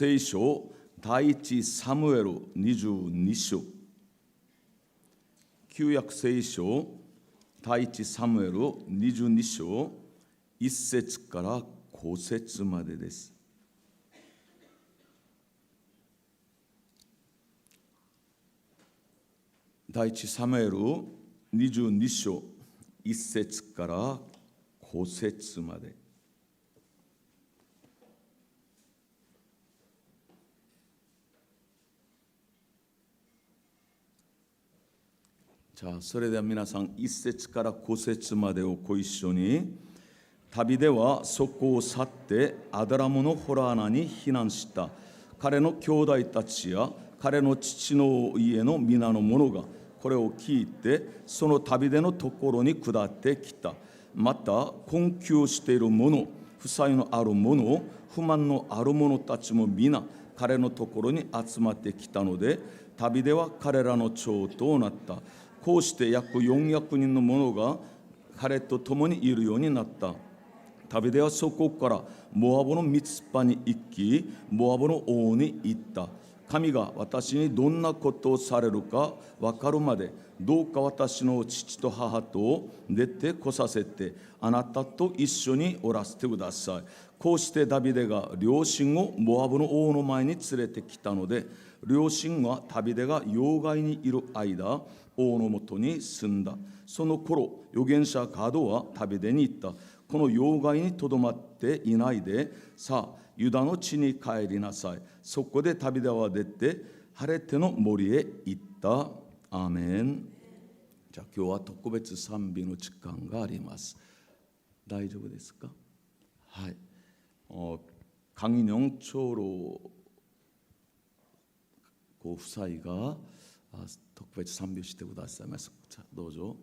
聖書第一サムエル22章、旧約聖書第一サムエル22章1節から5節までです。第一サムエル22章1節から5節まで。じゃあそれでは皆さん1節から5節までをご一緒に。ダビデはそこを去ってアダラムのホラー穴に避難した。彼の兄弟たちや彼の父の家の皆の者がこれを聞いて、そのダビデのところに下ってきた。また困窮している者、負債のある者、不満のある者たちも皆彼のところに集まってきたので、ダビデは彼らの長となった。こうして約400人の者が彼と共にいるようになった。ダビデはそこからモアブのミツパに行き、モアブの王に言った。神が私にどんなことをされるか分かるまで、どうか私の父と母と出てこさせて、あなたと一緒におらせてください。こうしてダビデが両親をモアブの王の前に連れてきたので、両親はダビデが要害にいる間、王のもとに住んだ。その頃、預言者ガドはダビデに言った。この要害にとどまっていないで、さあ、ユダの地に帰りなさい。そこでダビデは出て、晴れての森へ行った。アーメン。じゃあ今日は特別賛美の時間があります。大丈夫ですか？はい。강인영長老ご夫妻が特別賛美してくださいます。자、どうぞ。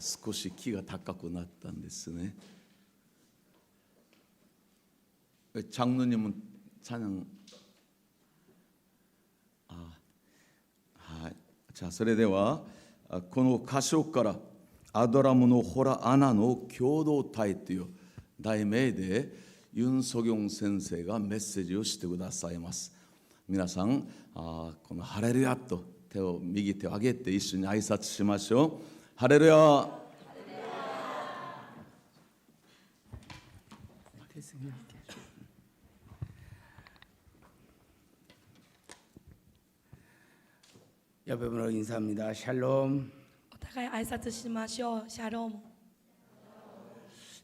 少し木が高くなったんですね。장로님은 찬양.はい。じゃあそれではこの箇所からアドラムのホラアナの共同体という題名でユン・ソギョン先生がメッセージをしてくださいます。皆さんこのハレルヤと右手を上げて一緒に挨拶しましょう。ハレルヤ。옆에분으로 인사합니다. 샬롬. お互い挨拶しましょう。シャローム。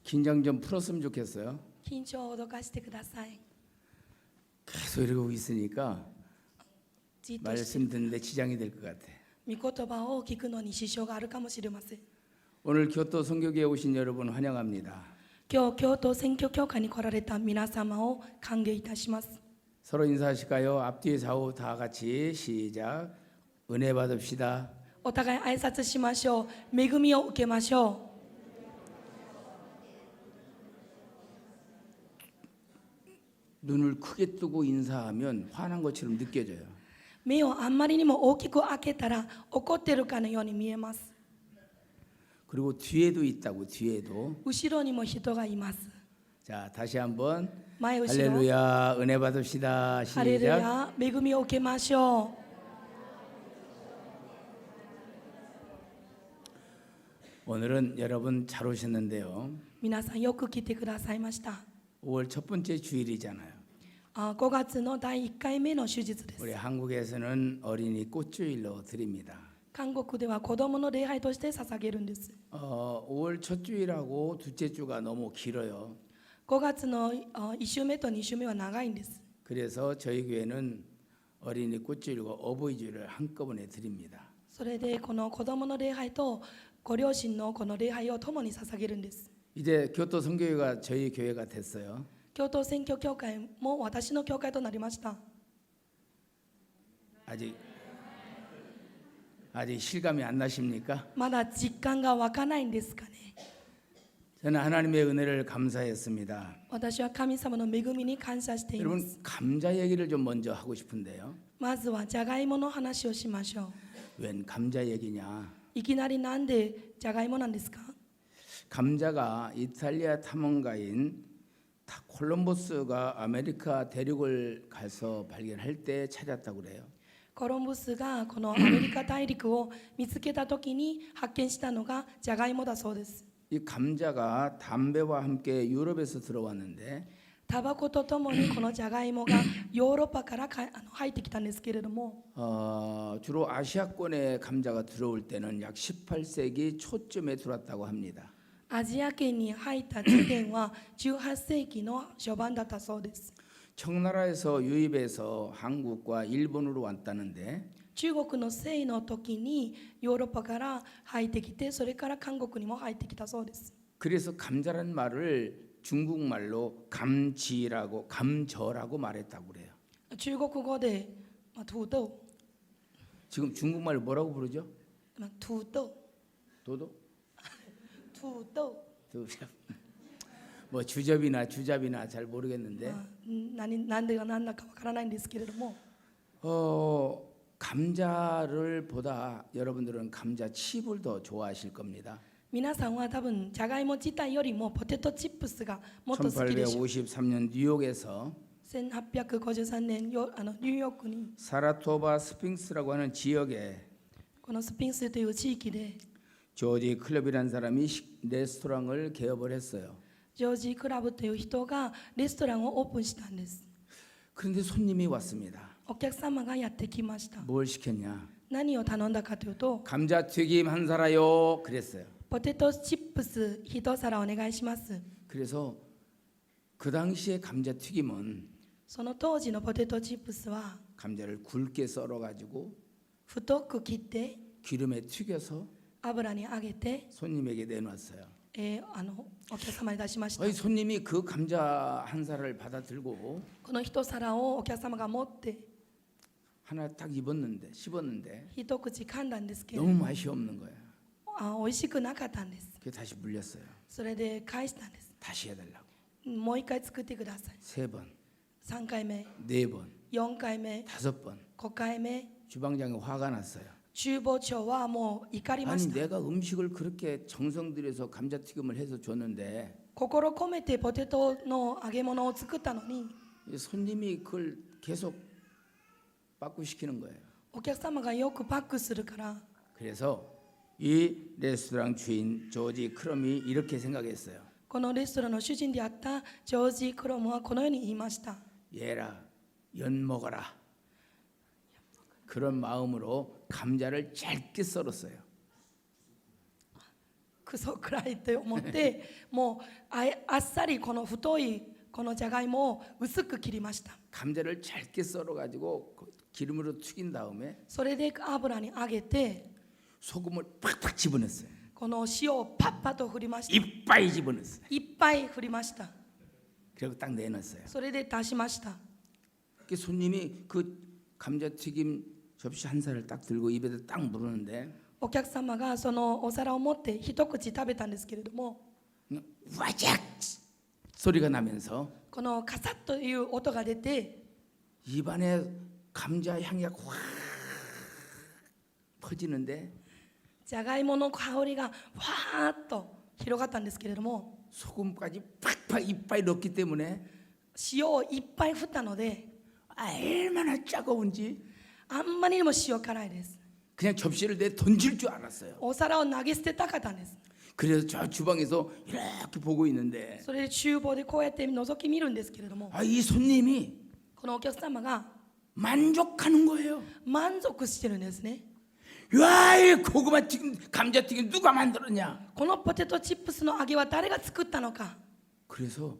긴장 좀 풀었으면 좋겠어요. 緊張を脅かしてください。 계속 이러고 있으니까 じっとして 말씀 듣는데 지장이 될 것 같아. 御言葉を聞くのに支障があるかもしれません。 오늘 교토 선교교에 오신 여러분 환영합니다. 今日京都選挙協会に来られた皆様を歓迎いたします。 서로 인사하실까요? 앞뒤 좌우 다 같이 시작. 은혜 받읍시다. お互い挨拶しましょう。恵みを受けましょ 눈을 크게 뜨고 인사하면 화난 것처럼 느껴져요. う。目をあんまりにも大きく開けたら怒ってるかのように見えます。 그리고 뒤에도 있다고 뒤에도. 後ろにも人がいます。 자 다시 한번 前後ろ。 할렐루야 은혜 받읍시다. ハレル 시작. ヤ、恵みを受けましょう。 오늘은 여러분 잘 오셨는데요. 皆さんよく来てくださいました。 5월 첫 번째 주일이잖아요. 5月の第1回目の手術です。 우리 한국에서는 어린이 꽃주일로 드립니다. 韓国では子供の礼拝として捧げるんです。 5월 첫 주일하고 둘째 주가 너무 길어요. 5月の1週目と2週目は長いんです。 그래서 저희 교회는 어린이 꽃주일과 어버이 주일을 한꺼번에 드립니다. それでこの子供の礼拝とご両親のこの礼拝を共に捧げるんです。 이제 교토 선교회가 저희 교회가 됐어요. 京都選挙協会も私の教会となりました。 아직 실감이 안 나십니까? まだ実感が湧かないんですかね。 저는 하나님의 은혜를 감사했습니다. 私は神様の恵みに感謝していま 여러분 す。 감자 얘기를 좀 먼저 하고 싶은데요. まずはじゃがいもの話をしましょう。 웬 감자 얘기냐? いきなりなんでじゃがいもなんですか？ 감자가 이탈리아 탐험가인 콜럼버스가 아메리카 대륙을 가서 발견할 때 찾았다고 그래요. コロンブスがこのアメリカ大陸を見つけた時に発見したのがじゃがいもだそうです。 이 감자가 담배와 함께 유럽에서 들어왔는데 タバコとともにこのじゃがいもがヨーロッパから入ってきたんですけれども、 주로 아시아권에 감자가 들어올 때는 약 18세기 초쯤에 들어왔다고 합니다. アジア圏に入った時点は18世紀の初版だったそうです。 청나라에서 유입해서 한국과 일본으로 왔다는데 中国の清の時にヨーロッパから入ってきて、それから韓国にも入ってきたそうです。 그래서 감자란 말을 중국말로 감지라고 감저라고 말했다고 그래요. 中国語で、土豆、 지금 중국말 뭐라고 부르죠? 土豆、 도도? 土豆、 뭐 주접이나 주잡이나 잘 모르겠는데 何でが何だかわからないんですけれども、 감자를 보다 여러분들은 감자 칩을 더 좋아하실 겁니다. 皆さんは多分じゃがいも自体よりもポテトチップスがもっと好きでしょう。 1853년 뉴욕에서 1853年ニューヨークに 사라토바 스핑스라고 하는 지역에 このスピンスという地域で 조지 클럽이라는 사람이 레스토랑을 개업을 했어요. ジョージクラブという人がレストランをオープンしたんです。 그런데 손님이 왔습니다. お客様がやってきました。 뭘 시켰냐? 何を頼んだかというと、 감자튀김 한 사라요. 그랬어요. ポテトチップス一皿お願いします。 그래서 그 당시에 감자튀김은 その当時のポテトチップスは 감자를 굵게 썰어가지고 太く切って 기름에 튀겨서 油に揚げて、 손님에게 내놨어요. お客様に出しました。 아니, 손님이 그 감자 한 살을 받아 들고 この一皿をお客様が持って 하나 딱 씹었는데 一口噛んだんですけど、 너무 맛이 없는 거야. 美味しくなかったんです。 그게 다시 물렸어요. それで返したんです。 다시 해달라고. もう一回作ってください。 3번, 3回目、 4번, 4回目、 5번. 5回目、 주방장이 화가 났어요. 厨房長はもう怒りま 아니 した。 내가 음식을 그렇게 정성 들여서 감자튀김을 해서 줬는데 心込めてポテトの揚げ物を作ったのに、 이 손님이 그걸 계속 빠꾸시키는 거예요. お客様がよくパックするから、 그래서 이 레스토랑 주인 조지 크럼이 이렇게 생각했어요. このレストランの主人であったジョージ・クロムはこのように言いました。 얘라 연 먹어라. 그런 마음으로 감자를 짧게 썰었어요. クソくらいって思ってもうあっさりこの太いこのじゃがいもを薄く切りました。 감자를 짧게 썰어가지고 기름으로 튀긴 다음에 それで油に揚げて 소금을 팍팍 집어넣었어요. この塩をパッパと振りました。 이빠이 집어넣었어요. いっぱい振りました。 그리고 딱 내놨어요. それで出しました。 그 손님이 그 감자튀김 접시 한 살을 딱 들고 입에다 딱 물었는데 お客様がそのお皿を持って一口食べたんですけれども、 와작 소리가 나면서 このカサッという音が出て 입안에 감자 향이 확 퍼지는데 じゃがいもの香りがわーっと広がったんですけれども、 소금까지 팍팍 이빠이 넣기 때문에 塩をいっぱい振ったので 얼마나 짜고운지 あんまりにも塩辛いです。 그냥 접시를 내 던질 줄 알았어요. お皿を投げ捨てたかったんです。 그래서 저 주방에서 이렇게 보고 있는데 それで厨房でこうやって覗き見るんですけれども、 이 손님이 このお客様が 만족하는 거예요. 満足してるんですね。 야, 이 고구마 튀김, 감자튀김 누가 만들었냐? このポテトチップスの揚げは誰が作ったのか。 그래서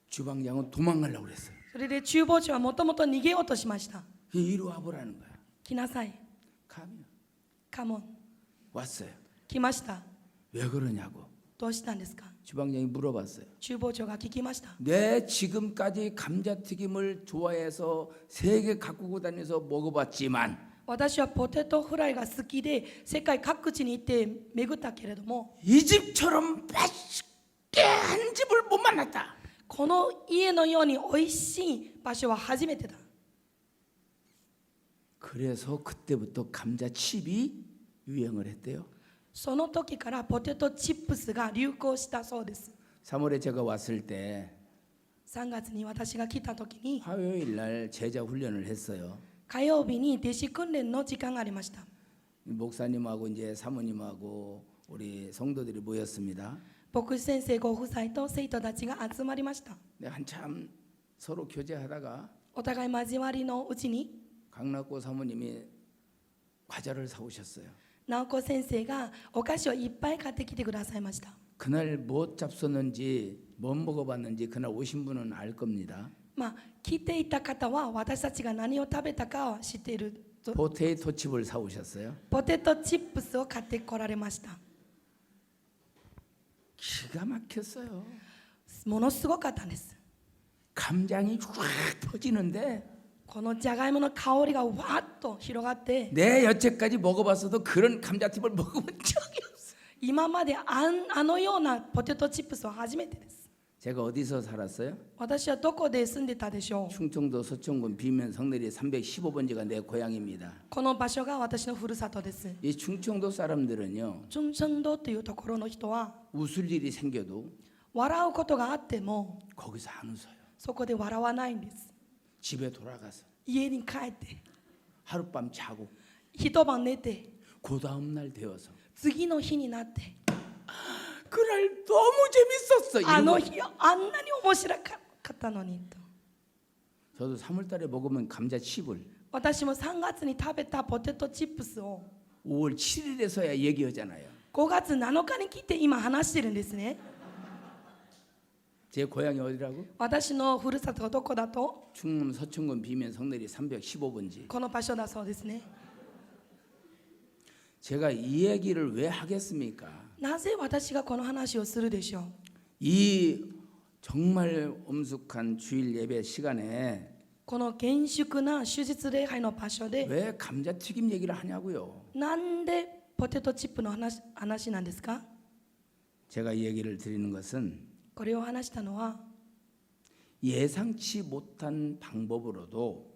주방장은 도망가려고 그랬어요. それで厨房長はもともと逃げようとしました。 이리 와보라는 거야. 来なさい。 감이요. カモン。 왔어요. 来ました。 왜 그러냐고 どうしたんですか。 주방장이 물어봤어요. 厨房長が聞きました。 내 지금까지 감자튀김을 좋아해서 세계 각국을 다니면서 먹어봤지만 私はポテトフライが好きで世界各地に行って巡ったけれども、 이 집처럼 맛있게 한 집을 못 만났다. この家のように美味しい場所は初めてだ。 그래서 그때부터 감자칩이 유행을 했대요. その時からポテトチップスが流行したそうです。 3월에 제가 왔을 때 3月に私が来た時に 화요일 날 제자 훈련을 했어요. 火曜日に弟子訓練の時間がありました。 목사님하고 이제 사모님하고 우리 성도들이 모였습니다. 牧師先生ご夫妻と生徒たちが集まりました。 근데 한참 서로 교제하다가 お互い交わりのうちに 강락고 사모님이 과자를 사오셨어요. 直子先生がお菓子をいっぱい買ってきてくださいました。 그날 뭐 잡섰는지 뭐 먹어봤는지 그날 오신 분은 알 겁니다. 来ていた方は私たちが何を食べたかは知っていると。 포테이토 칩을 사오셨어요. ポテトチップスを買ってこられました。 기가 막혔어요. ものすごかったんです。 감장이 확 퍼지는데 このじゃがいもの香りがわーっと広がって、 내 여태까지 먹어봤어도 그런 감자칩을 먹어본 적이 없어요. 今まであのようなポテトチップスは初めてです。 제가 어디서 살았어요? 私はどこで住んでたでしょう。 충청도 서천군 비면 성내리 315번지가 내 고향입니다. この場所が私のふるさとです。 이 충청도 사람들은요 チュンチョンドというところの人は 웃을 일이 생겨도 笑うことがあっても 거기서 안 웃어요. そこで笑わないんです。 집에 돌아가서 家に帰って 하룻밤 자고 一晩寝て 그 다음 날 되어서 次の日になって 그날 너무 재밌었어. あ 이러고 の日あんなに面白かったのにと。 저도 3월달에 먹으면 감자칩을 私も3月に食べたポテトチップスを 5월 7일에서야 얘기하잖아요. 5月7日に来て今話してるんですね。 제 고향이 어디라고? 私のふるさとがどこだと 충남 서천군 비면 성내리 315번지. この場所だそうですね。 제가 이 얘기를 왜 하겠습니까? なぜ私がこの話をするでしょう。 이 정말 엄숙한 주일 예배 시간에 この厳粛な手術礼拝の場所で 왜 감자튀김 얘기를 하냐고요. なんでポテトチップの話なんですか？ 제가 이 얘기를 드리는 것은 これを話したのは 예상치 못한 방법으로도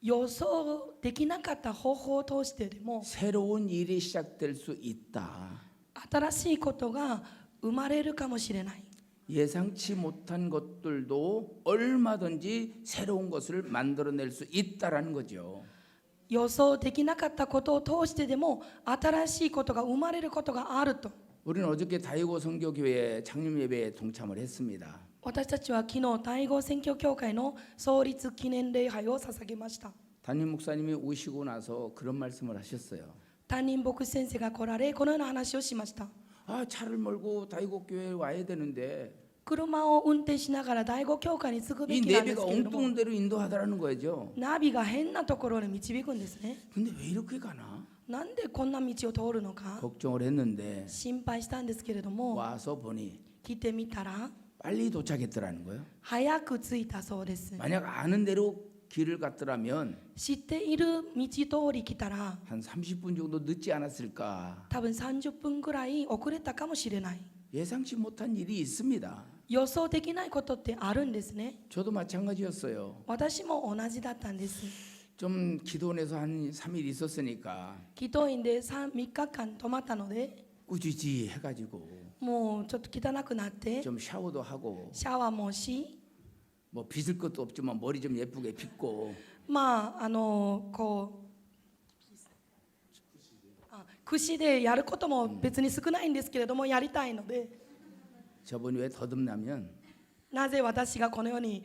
予想できなかった方法を通してでも 새로운 일이 시작될 수 있다. 新しいことが生まれるかもしれない。 예상치 못한 것들도 얼마든지 새로운 것을 만들어낼 수 있다라는 거죠. 予想できなかったことを通してでも新しいことが生まれることがあると。 우리는 어저께 다이고 선교교회 창립 예배에 동참을 했습니다. 私たちは昨日第五宣教協会の創立記念礼拝を捧げました。 담임 목사님이 오시고 나서 그런 말씀을 하셨어요. 担任牧師先生が来られこのような話をしました。 아, 차를 몰고 다이고 교회에 와야 되는데 車を運転しながら第五教会に着くべ 이 きなんで 내비가 すけれども 엉뚱한 데로 인도하다라는 거죠. ナビが変なところに導くんですね。 근데 왜 이렇게 가나? なんでこんな道を通るのか 걱정을 했는데 心配したんですけれども 와서 보니 来てみたら 빨리 도착했더라는 거예요. 早く着いたそうです。 만약 아는 대로 길을 갔더라면 知っている道通り来たら 한 30분 정도 늦지 않았을까? 多分30分ぐらい遅れたかもしれない。 예상치 못한 일이 있습니다. 予想できないことってあるんですね。 저도 마찬가지였어요. 私も同じだったんです。 좀 기도원에서 한 3일 있었으니까 祈祷院で 3日間泊まったので 꾸짖지 해가지고 もうちょっと汚くなって 좀 샤워도 하고 シャワーもし 뭐 빗을 것도 없지만 머리 좀 예쁘게 빗고 まあこう櫛でやることも別に少ないんですけれどもやりたいので 저번에 왜 더듬나면 なぜ私がこのように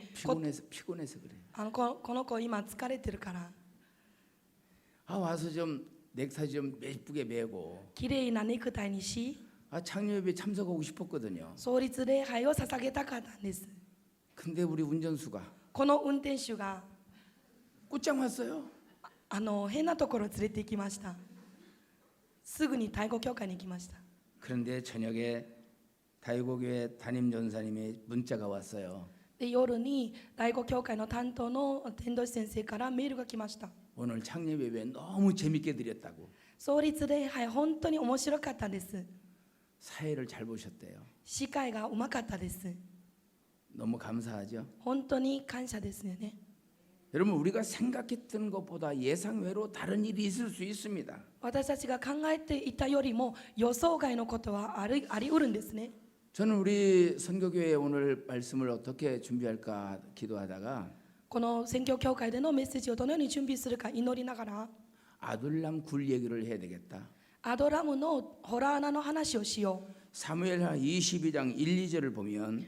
피곤해서 그래요. この子今疲れてるから 아 와서 좀 넥타이 좀 예쁘게 매고 きれいなネクタイにし 아 창립에 참석하고 싶었거든요. 創立礼拝を捧げたかったんです。 근데 우리 운전수가 この運転手が 곧장 왔어요. 変なところ連れて行きました。すぐに太鼓教会に行きました。 그런데 저녁에 다이고교회 담임 전사님의 문자가 왔어요. で夜に第五教会の担当の伝道師先生からメールが来ました。 오늘 창립 예배 너무 재밌게 드렸다고. 創立礼拝本当に面白かったです。 사회를 잘 보셨대요. 司会がうまかったです。 너무 감사하죠. 本当に感謝ですよね。 여러분 우리가 생각했던 것보다 예상외로 다른 일이 있을 수 있습니다. 私たちが考えていたよりも予想外のことはありうるんですね。 저는 우리 선교교회 오늘 말씀을 어떻게 준비할까 기도하다가 この宣教教会でのメッセージをどのように準備するか祈りながら 아둘람 굴 얘기를 해야 되겠다. アドラムのホラー穴の話をしよう。 사무엘하 22장 1, 2절을 보면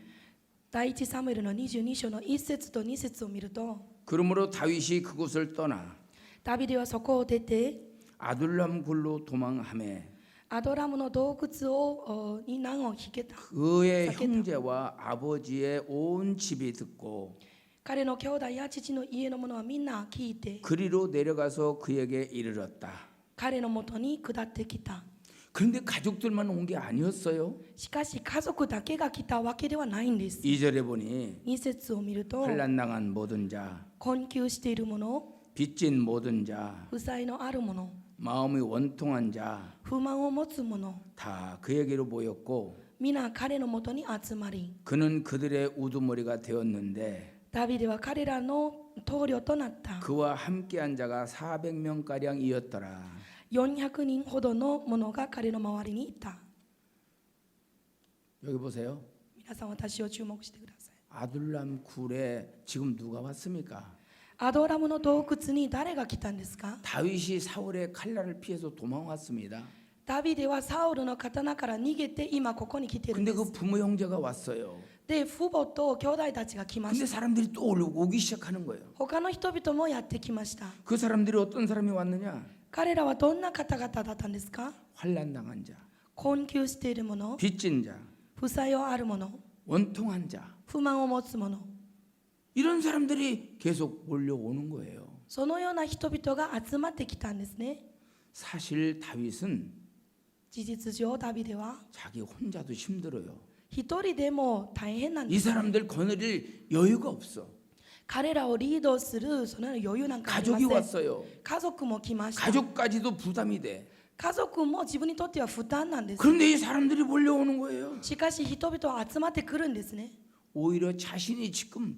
第一サムエルの22章の1節と2節を見ると 그러므로 다윗이 그곳을 떠나 ダビデはそこを出て 아둘람 굴로 도망하매 アドラムの洞窟に難を引けた。 그의 형제와 아버지의 온 집이 듣고 彼の兄弟や父の家の者はみんな聞いて 그리로 내려가서 그에게 이르렀다. 彼のもとに下ってきた。 그런데 가족들만 온 게 아니었어요. しかし家族だけが来たわけではないんです。 2절에 보니 2節を見ると 환난당한 모든 자, 困窮している者、 빚진 모든 자, 負債のある者、 마음이 원통한 자, 不満を持つ者、 다 그에게로 모였고 皆彼のもとに集まり 그는 그들의 우두머리가 되었는데 ダビデは彼らの棟梁となった。 그와 함께한 자가 400명가량이었더라. 400人ほどの者が彼の周りにいた。 여기 보세요. 皆さん私を注目してください。 아둘람 굴에 지금 누가 왔습니까? アドラムの洞窟に誰が来たんですか？ 다윗이 사울의 칼날을 피해서 도망왔습니다. ダビデはサウルの刀から逃げて今ここに来てるん 근데 で 그 す。 부모 형제가 왔어요. で、父母と兄弟たちが来ま 근데 した。 사람들이 또 오기 시작하는 거예요. 他の人々もやってきました。 그 사람들이 어떤 사람이 왔느냐? 彼らはどんな方々だったんですか？ 환난당한 자, 困窮している者、 빚진 자, 負債をある者、 원통한 자. 不満を持つ者、 이런 사람들이 계속 몰려오는 거예요. そのような人々が集まってきたんですね。 사실 다윗은 事実上ダビデは 자기 혼자도 힘들어요. 一人でも大変なんで 이 す。 사람들 거느릴 여유가 없어. 彼らをリードするそのような余裕なんかありま 가족이 せん。 왔어요. 家族も来ました。 가족까지도 부담이 돼. 家族も自分にとっては負担なんです。 그런데 이 사람들이 몰려오는 거예요. しかし人々は集まってくるんですね。 오히려 자신이 지금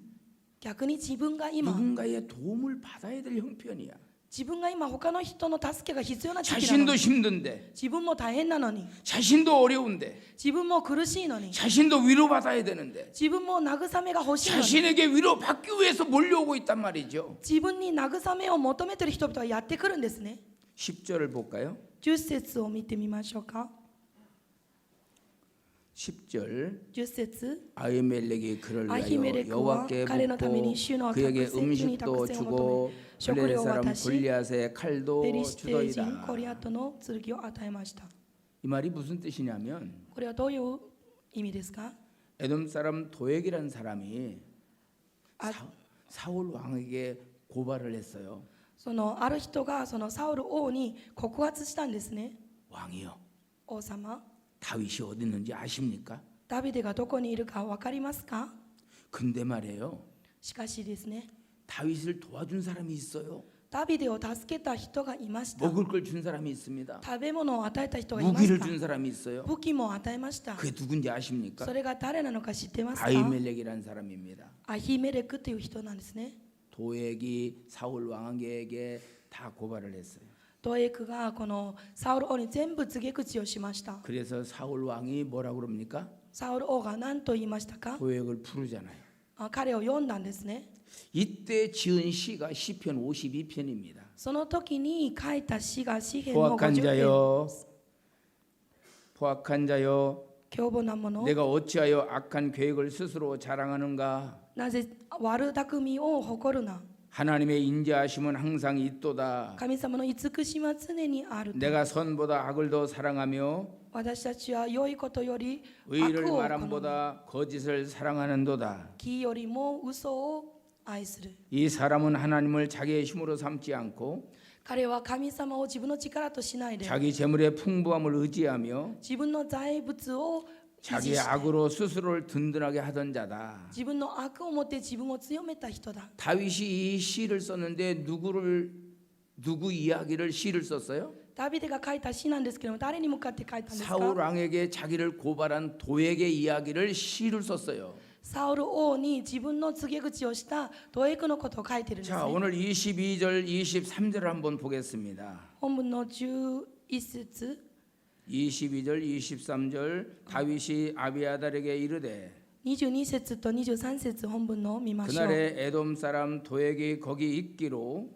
逆に自分が今 누군가의 도움을 받아야 될 형편이야. 自分が今他の人の助けが必要な時期なの 자신도 に 힘든데, 自分も大変なのに 자신도 어려운데, 自分も苦しいのに 자신도 위로받아야 되는데 自分も慰めが欲しいのに 자신에게 위로받기 위해서 몰려오고 있단 말이죠. 自分に慰めを求めている人々はやってくるんですね。 10절을 볼까요? 10節を見てみましょうか。 10절 10節 아히멜렉이 그를 アヒメ 위하여 レクは 여호와께 彼のため 묻고 に主の 그에게 百戦地に 음식도 託戦を求 주고 め食 블레셋 料を 사람 渡し 골리앗의 칼도 ペリシテ人 주더이다. コリアトの剣を与えました。 이 말이 무슨 뜻이냐면 これはどういう意味ですか？ 에돔 사람 도액이라는 사람이 아. 사울 왕에게 고발을 했어요. そのある人がそのサウル王に告発したんですね。 왕이요, 王様、 다윗이 어디 있는지 아십니까? ダビデがどこにいるか分かりますか？ 근데 말이에요, しかしですね、 다윗을 도와준 사람이 있어요. ダビデを助けた人がいました。 먹을 걸 준 사람이 있습니다. 食べ物を与えた人がいます 무기를 か？ 준 사람이 있어요. 武器も与えました。 그게 누군지 아십니까? それが誰なのか知ってますか？ 아히멜렉이라는 사람입니다. アヒメレクという人なんですね。 도액이 사울 왕에게 다 고발을 했어요. ドエクがこのサウル王に全部告げ口をしました。 그래서 사울 왕이 뭐라고 그럽니까? サウル王が何と言いましたか？ 도액을 부르잖아요. 彼を読んだんですね。 이때 지은 시가 시편 52편입니다. その時に書いた詩が詩篇の 포악한 50編。 자여, 포악한 자여, 凶暴なもの、 내가 어찌하여 악한 계획을 스스로 자랑하는가? なぜ悪巧みを誇るな。 하나님의 인자하심은 항상 있도다. 神様の慈しみは常にあると。 내가 선보다 악을 더 사랑하며 私たちは良いことより 의를 悪を好む。 말함보다 거짓을 사랑하는도다. 義よりも嘘を愛する。 이 사람은 하나님을 자기의 힘으로 삼지 않고 彼は神様を自分の力としないで 자기 재물의 풍부함을 의지하며 自分の財物を維持 자기의 して 악으로 스스로를 든든하게 하던 자다. 自分の悪を持って自分を強めた人だ。 다윗이 이 시를 썼는데 누구 이야기를 시를 썼어요? ダビデが書いた詩なんですけども、誰に向かって書いたんです 사울 か？ 왕에게 자기를 고발한 도액의 이야기를 시를 썼어요. サウル王に自分の告げ口をしたドエクのことを書いているんです 자, ね。 오늘 22절, 23절 한번 보겠습니다. 本文の11節 22절, 23절 다윗이 아비아달에게 이르되 22節と23節本文の見ましょう。 그날에 에돔 사람 도액이 거기 있기로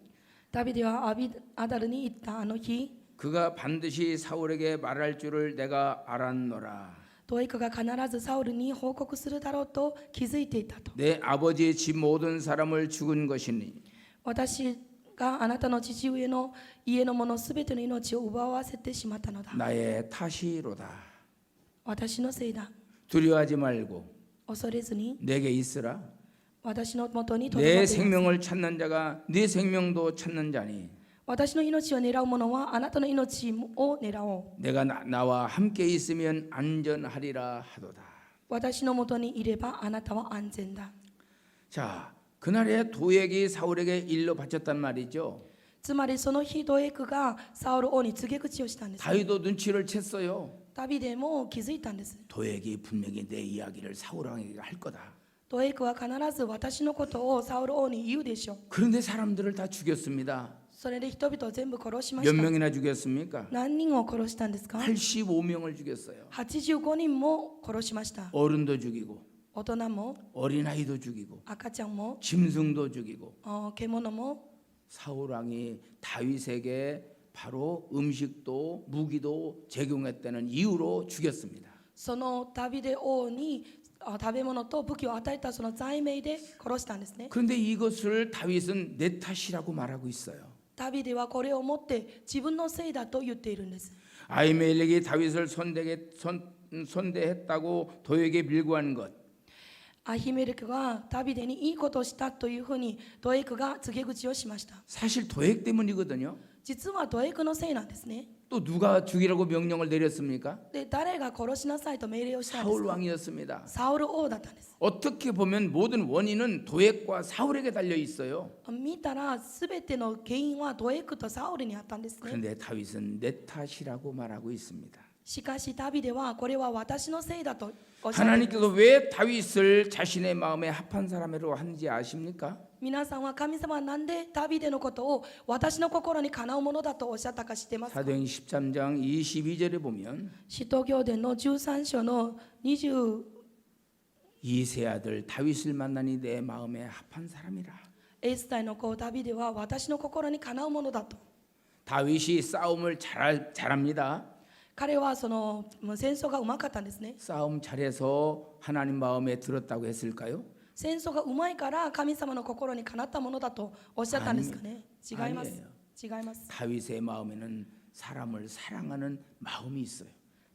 ダビデはアダルに行ったあの日、 그가 반드시 사울에게 말할 줄을 내가 알았노라. ドエクが必ずサウルに報告するだろうと気づいていたと。 내 아버지의 집 모든 사람을 죽은 것이니 私があなたの父上の家の者すべての命を奪わせてしまったのだ。 나의 탓이로다. 私のせいだ。 두려워하지 말고 恐れずに 내게 있으라. 私のもとにとどまっ 내 ていなさい。 생명을 찾는 자가 네 생명도 찾는 자니 私の命を狙う者はあなたの命を狙おう。 내가 나와 함께 있으면 안전하리라 하도다. 私のもとにいればあなたは安全だ。 자, 그날에 도액이 사울에게 일러 바쳤단 말이죠. つまりその日ドエクがサウル王に告げ口をしたんです。 다윗도 눈치를 챘어요. ダビデも気づいたんです。 도액이 분명히 내 이야기를 사울 왕에게 할 거다. ドエクは必ず私のことをサウル王に言うでしょう。 그런데 사람들을 다 죽였습니다. それで人々を全部殺しま 몇 した。 명이나 죽였습니까? 何人を殺したんですか？ 85명을 죽였어요. 85人も殺しました。 어른도 죽이고 大人も 어린아이도 죽이고 赤ちゃんも 짐승도 죽이고 獣も 사울 왕이 다윗에게 바로 음식도 무기도 제공했다는 이유로 죽였습니다. そのダビデ王に食べ物と武器を与えたその罪名で殺したんですね。 그런데 이것을 다윗은 내 탓이라고 말하고 있어요. ダビデはこれをもって自分のせいだと言っているんです。 아히멜렉이 다윗을 선대했다고 도에게 밀고한 것, アヒメレクがダビデにいいことをしたというふうにドエクが告げ口をしました。 사실 도액 때문이거든요. 実はドエクのせいなんですね。또 누가 죽이라고 명령을 내렸습니까? で誰が殺しなさいと命令をしたんです 사울 か？ 왕이었습니다. サウル王だったんです。 어떻게 보면 모든 원인은 도액과 사울에게 달려 있어요. 見たら全ての原因はドエクとサウルにあったんですね。 그런데 다윗은 내 탓이라고 말하고 있습니다. しかしダビデはこれは私のせいだとおっしゃっている。 하나님께서 왜 다윗을 자신의 마음에 합한 사람으로 한지 아십니까? 皆さんは神様はなんでダビデのことを私の心にかなうものだとおっしゃったか知ってますか？ 사도행 13장 22절에 보면 使徒行伝の13章の20 이세 아들 다윗을 만나니 내マ에 합한 사람이라. エスタイの子ダビデは私の心にかなうものだと。 다윗이 싸움을 잘합니다. 彼はもう戦争がうまかったんですね。 싸움 잘해서 하나님 마음에 들었다고 했을까요? 戦争がうまいから神様の心にかなったものだとおっしゃったんですかね。違います。 아니에요. 違います。 다윗의 마음에는 사람을 사랑하는 마음이 있어요.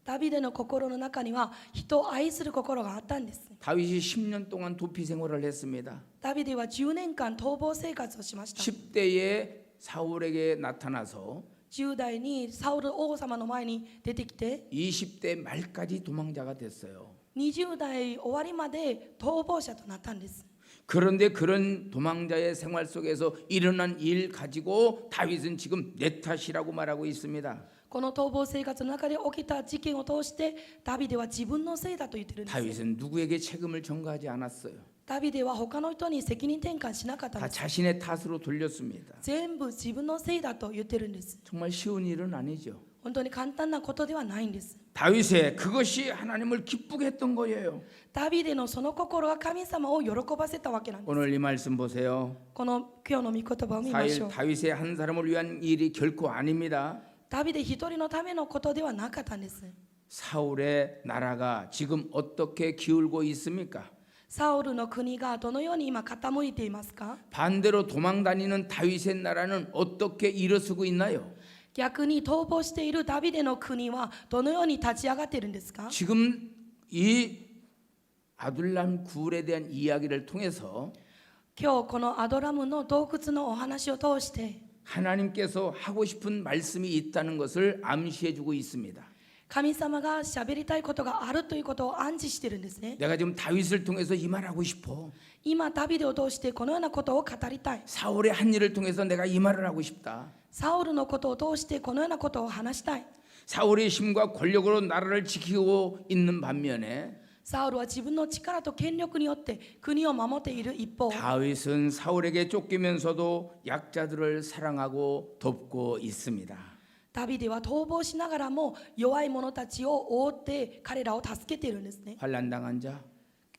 ダビデの心の中には人を愛する心があったんです。 다윗이 10년 동안 도피 생활을 했습니다. ダビデは10年間逃亡生活をしました。 10대에 사울에게 나타나서 10代にサウル王様の前に出てきて 20대 말까지 도망자가 됐어요. 20代終わりまで逃亡者となったんです。 그런데 그런 도망자의 생활 속에서 일어난 일 가지고 다윗은 지금 내 탓이라고 말하고 있습니다. この逃亡生活の中で起きた事件を通してダビデは自分のせいだと言ってるんです。 다윗은 누구에게 책임을 전가하지 않았어요. ダビデは他の人に責任転換しなかったん 다 です。 자신의 탓으로 돌렸습니다. 全部自分のせいだと言ってるんです。 정말 쉬운 일은 아니죠. 本当に簡単なことではないんです。 다윗의 그것이 하나님을 기쁘게 했던 거예요. ダビデのその心が神様を喜ばせたわけなんです。 오늘 이 말씀 보세요. この今日の御言葉を見ましょう。 다윗의 한 사람을 위한 일이 결코 아닙니다. ダビデ一人のためのことではなかったんです。 사울의 나라가 지금 어떻게 기울고 있습니까? サウルの国がどのように今傾いていますか？ 반대로 도망다니는 다윗의 나라는 어떻게 일어서고 있나요? 逆に逃亡しているダビデの国はどのように立ち上がっているんですか？ 지금 이 아둘람 굴에 대한 이야기를 통해서 今日このアドラムの洞窟のお話を通して 하나님께서 하고 싶은 말씀이 있다는 것을 암시해주고 있습니다. 神様が喋りたいことがあるということを暗示しているんですね。 내가 지금 다윗을 통해서 이 말하고 싶어. 今ダビデを通してこのようなことを語りたい。 사울의 한 일을 통해서 내가 이 말을 하고 싶다. サウルのことを通してこのようなことを話したい。 사울의 힘과 권력으로 나라를 지키고 있는 반면에 サウルは自分の力と権力によって国を守っている一方、 다윗은 사울에게 쫓기면서도 약자들을 사랑하고 돕고 있습니다. ダビデは逃亡しながらも弱い者たちを覆って彼らを助けているんですね。 환난당한 자,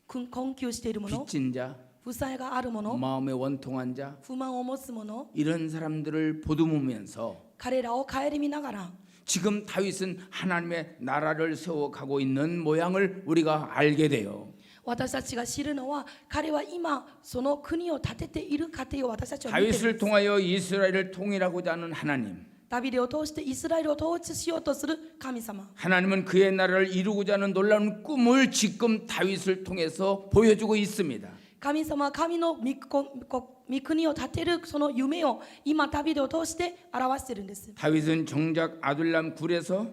困窮している者、 빚진 자, 負債がある者、 마음에 원통한 자, 不満を持つ者、 이런 사람들을 보듬으면서 彼らを顧みながら 지금 다윗은 하나님의 나라를 세워가고 있는 모양을 우리가 알게 돼요. 私たちが知るのは彼は今その国を建てている過程を私たちは見ているん 다윗을 です。 통하여 이스라엘을 통일하고자 하는 하나님. ダビデを通してイスラエルを統一しようとする神様。 하나님은 그의 나라를 이루고자 하는 놀라운 꿈을 지금 다윗을 통해서 보여주고 있습니다. 神様は神の御国を建てるその夢を今ダビデを通して表しているんです。 다윗은 정작 아둘람 굴에서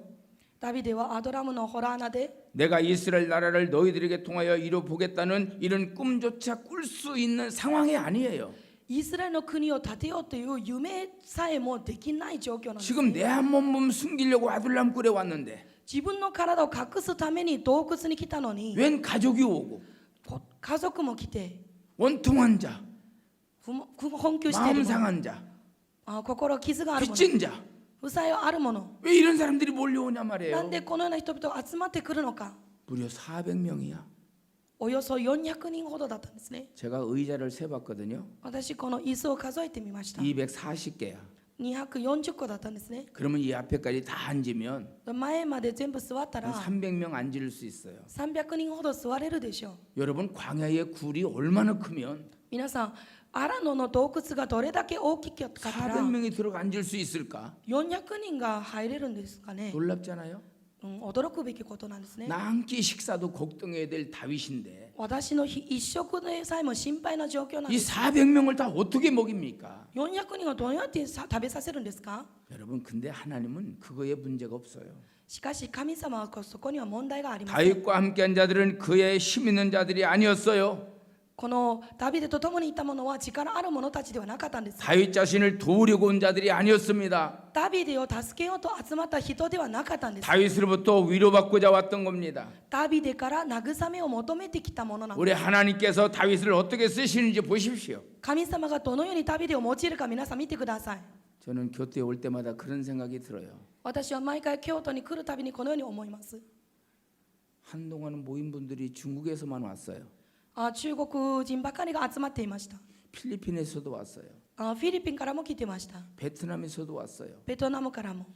ダビデはアドラムのホラー穴で 내가 이스라엘 나라를 너희들에게 통하여 이뤄보겠다는 이런 꿈조차 꿀 수 있는 상황이 아니에요. イスラエルの国を建てようという夢さえもできない状況なんです。 지금 내 한 몸 숨기려고 아둘람 굴에 왔는데 自分の体を隠すために洞窟に来たのに 웬 가족이 오고 家族も来て 원통한 자, 困窮してい 마음 る者、 상한 자, 心傷がある者、 빚진 자. 負債ある者、 왜 이런 사람들이 몰려오냐 なん 말이에요. でこのような人々が集まってくるのか。 무려 400명이야. およそ400人ほどだったんですね。 제가 의자를 세봤거든요. 私この椅子を数えてみました。 240개야. 240個だったんですね。 그러면 이 앞에까지 다 앉으면 前まで全部座ったら 한 300명 앉을 수 있어요. 300人ほど座れるでしょう。 여러분 광야의 굴이 얼마나 크면 皆さん、アラノの洞窟がどれだけ大きかったら 400명이 들어가 앉을 수 있을까? 400人が入れるんですかね。 놀랍잖아요. 驚くべきことなんですね。 나 한 끼 식사도 걱정해야 될 다윗인데 私の一食でさえも心配な状況なん 이 です。 400명을 다 어떻게 먹입니까? 400人をどうやって食べさせるんですか？ 여러분, 근데 하나님은 그거에 문제가 없어요. しかし神様はそこには問題があります。 다윗과 함께한 자들은 그의 힘 있는 자들이 아니었어요. このダビデと共にいた者は力ある者たちではなかったんです。 다윗 자신을 도우려고 온 자들이 아니었습니다. ダビデを助けようと集まった人ではなかったんです。 다윗으로부터 위로받고자 왔던 겁니다. ダビデから慰めを求めてきたものなんです。 우리 하나님께서 다윗을 어떻게 쓰시는지 보십시오. 神様がどのようにダビデを用いるか皆さん見てください。 저는 교토에 올 때마다 그런 생각이 들어요. 私は毎回京都に来るたびにこのように思います。 한동안은 모인 분들이 중국에서만 왔어요. 中国人ばかりが集まっていました。 필리핀에서도 왔어요. フィリピンからも来てました。 베트남에서도 왔어요. ベトナムからも。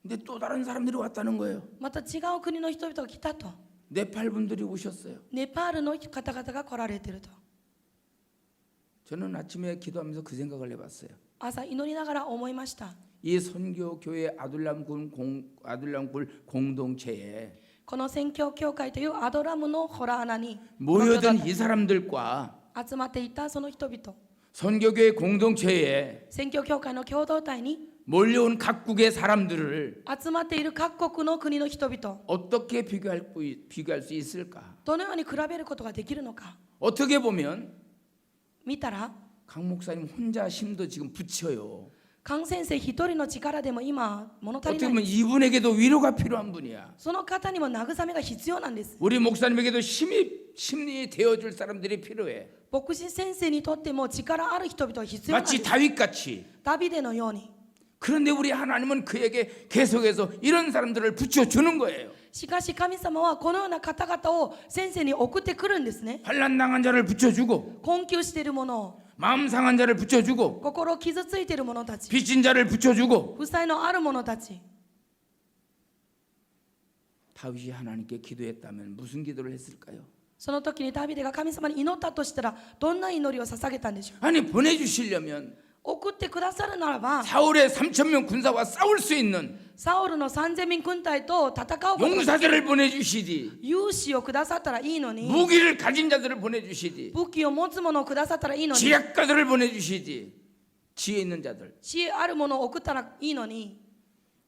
근데 또 다른 사람들이 왔다는 거예요. また違う国の人々が来たと。 네팔 분들이 오셨어요. ネパールの方々が来られていると。 저는 아침에 기도하면서 그 생각을 해봤어요. 朝祈りながら思いました。 이 선교교회 아둘람굴 공동체에 この宣教協会というアドラムの洞穴に 모여든 이 사람들과 集まっていたその人々、 선교교회 공동체에 宣教協会の共同体に 몰려온 각국의 사람들을 集まっている各国の国の人々、 어떻게 비교할 수 있을까? どのように比べることができるのか。 어떻게 보면 見たら、 강 목사님 혼자 힘도 지금 붙여요. 菅先生一人の力でも今物足り 어떻게 ないん 보면 です。 이분에게도 위로가 필요한 분이야. その方にも慰めが必要なんです。 우리 목사님에게도 힘이 되어줄 사람들이 필요해. 牧師先生にとっても力ある人々が必要なんで 마치 す。 다윗같이. ダビデのように。 그런데 우리 하나님은 그에게 계속해서 이런 사람들을 붙여주는 거예요. しかし神様はこのような方々を先生に送ってくるんですね。 환난당한 자를 붙여주고 困窮している者を、 마음 상한 자를 붙여주고 心を傷ついている者たち、 빚진 자를 붙여주고 負債のある者たち。 다윗이 하나님께 기도했다면 무슨 기도를 했을까요? その時にダビデが神様に祈ったとしたらどんな祈りを捧げたんでしょう。 아니 보내주시려면 送ってくださるならば 사울의 3,000명 군사와 싸울 수 있는 サウルの3000人軍隊と戦うことが 용사들을 보내주시지 勇士をくださったらいいのに、 무기를 가진 자들을 보내주시지 武器を持つ者をくださったらいいのに、 지략가들을 보내주시지 지혜 있는 자들 知恵ある者を送ったらいいのに、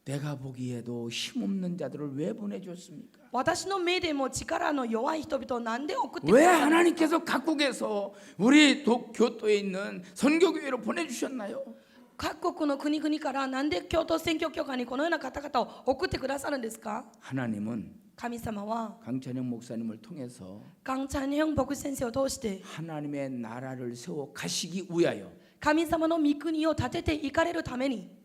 내가 보기에도 힘없는 자들을 왜 보내줬습니까? 私の目でも力の弱い人々をなんで送ってく 왜 ださるのか。 하나님께서 각국에서 우리 교토에 있는 선교교회로 보내주셨나요? 各国の国々からなんで京都宣教協会にこのような方々を送ってくださるんですか？ 하나님은 神様は 강찬영 목사님을 통해서 カンチャンヒョン牧師先生を通して 하나님의 나라를 세워 가시기 위하여 神様の御国を建てていかれるために。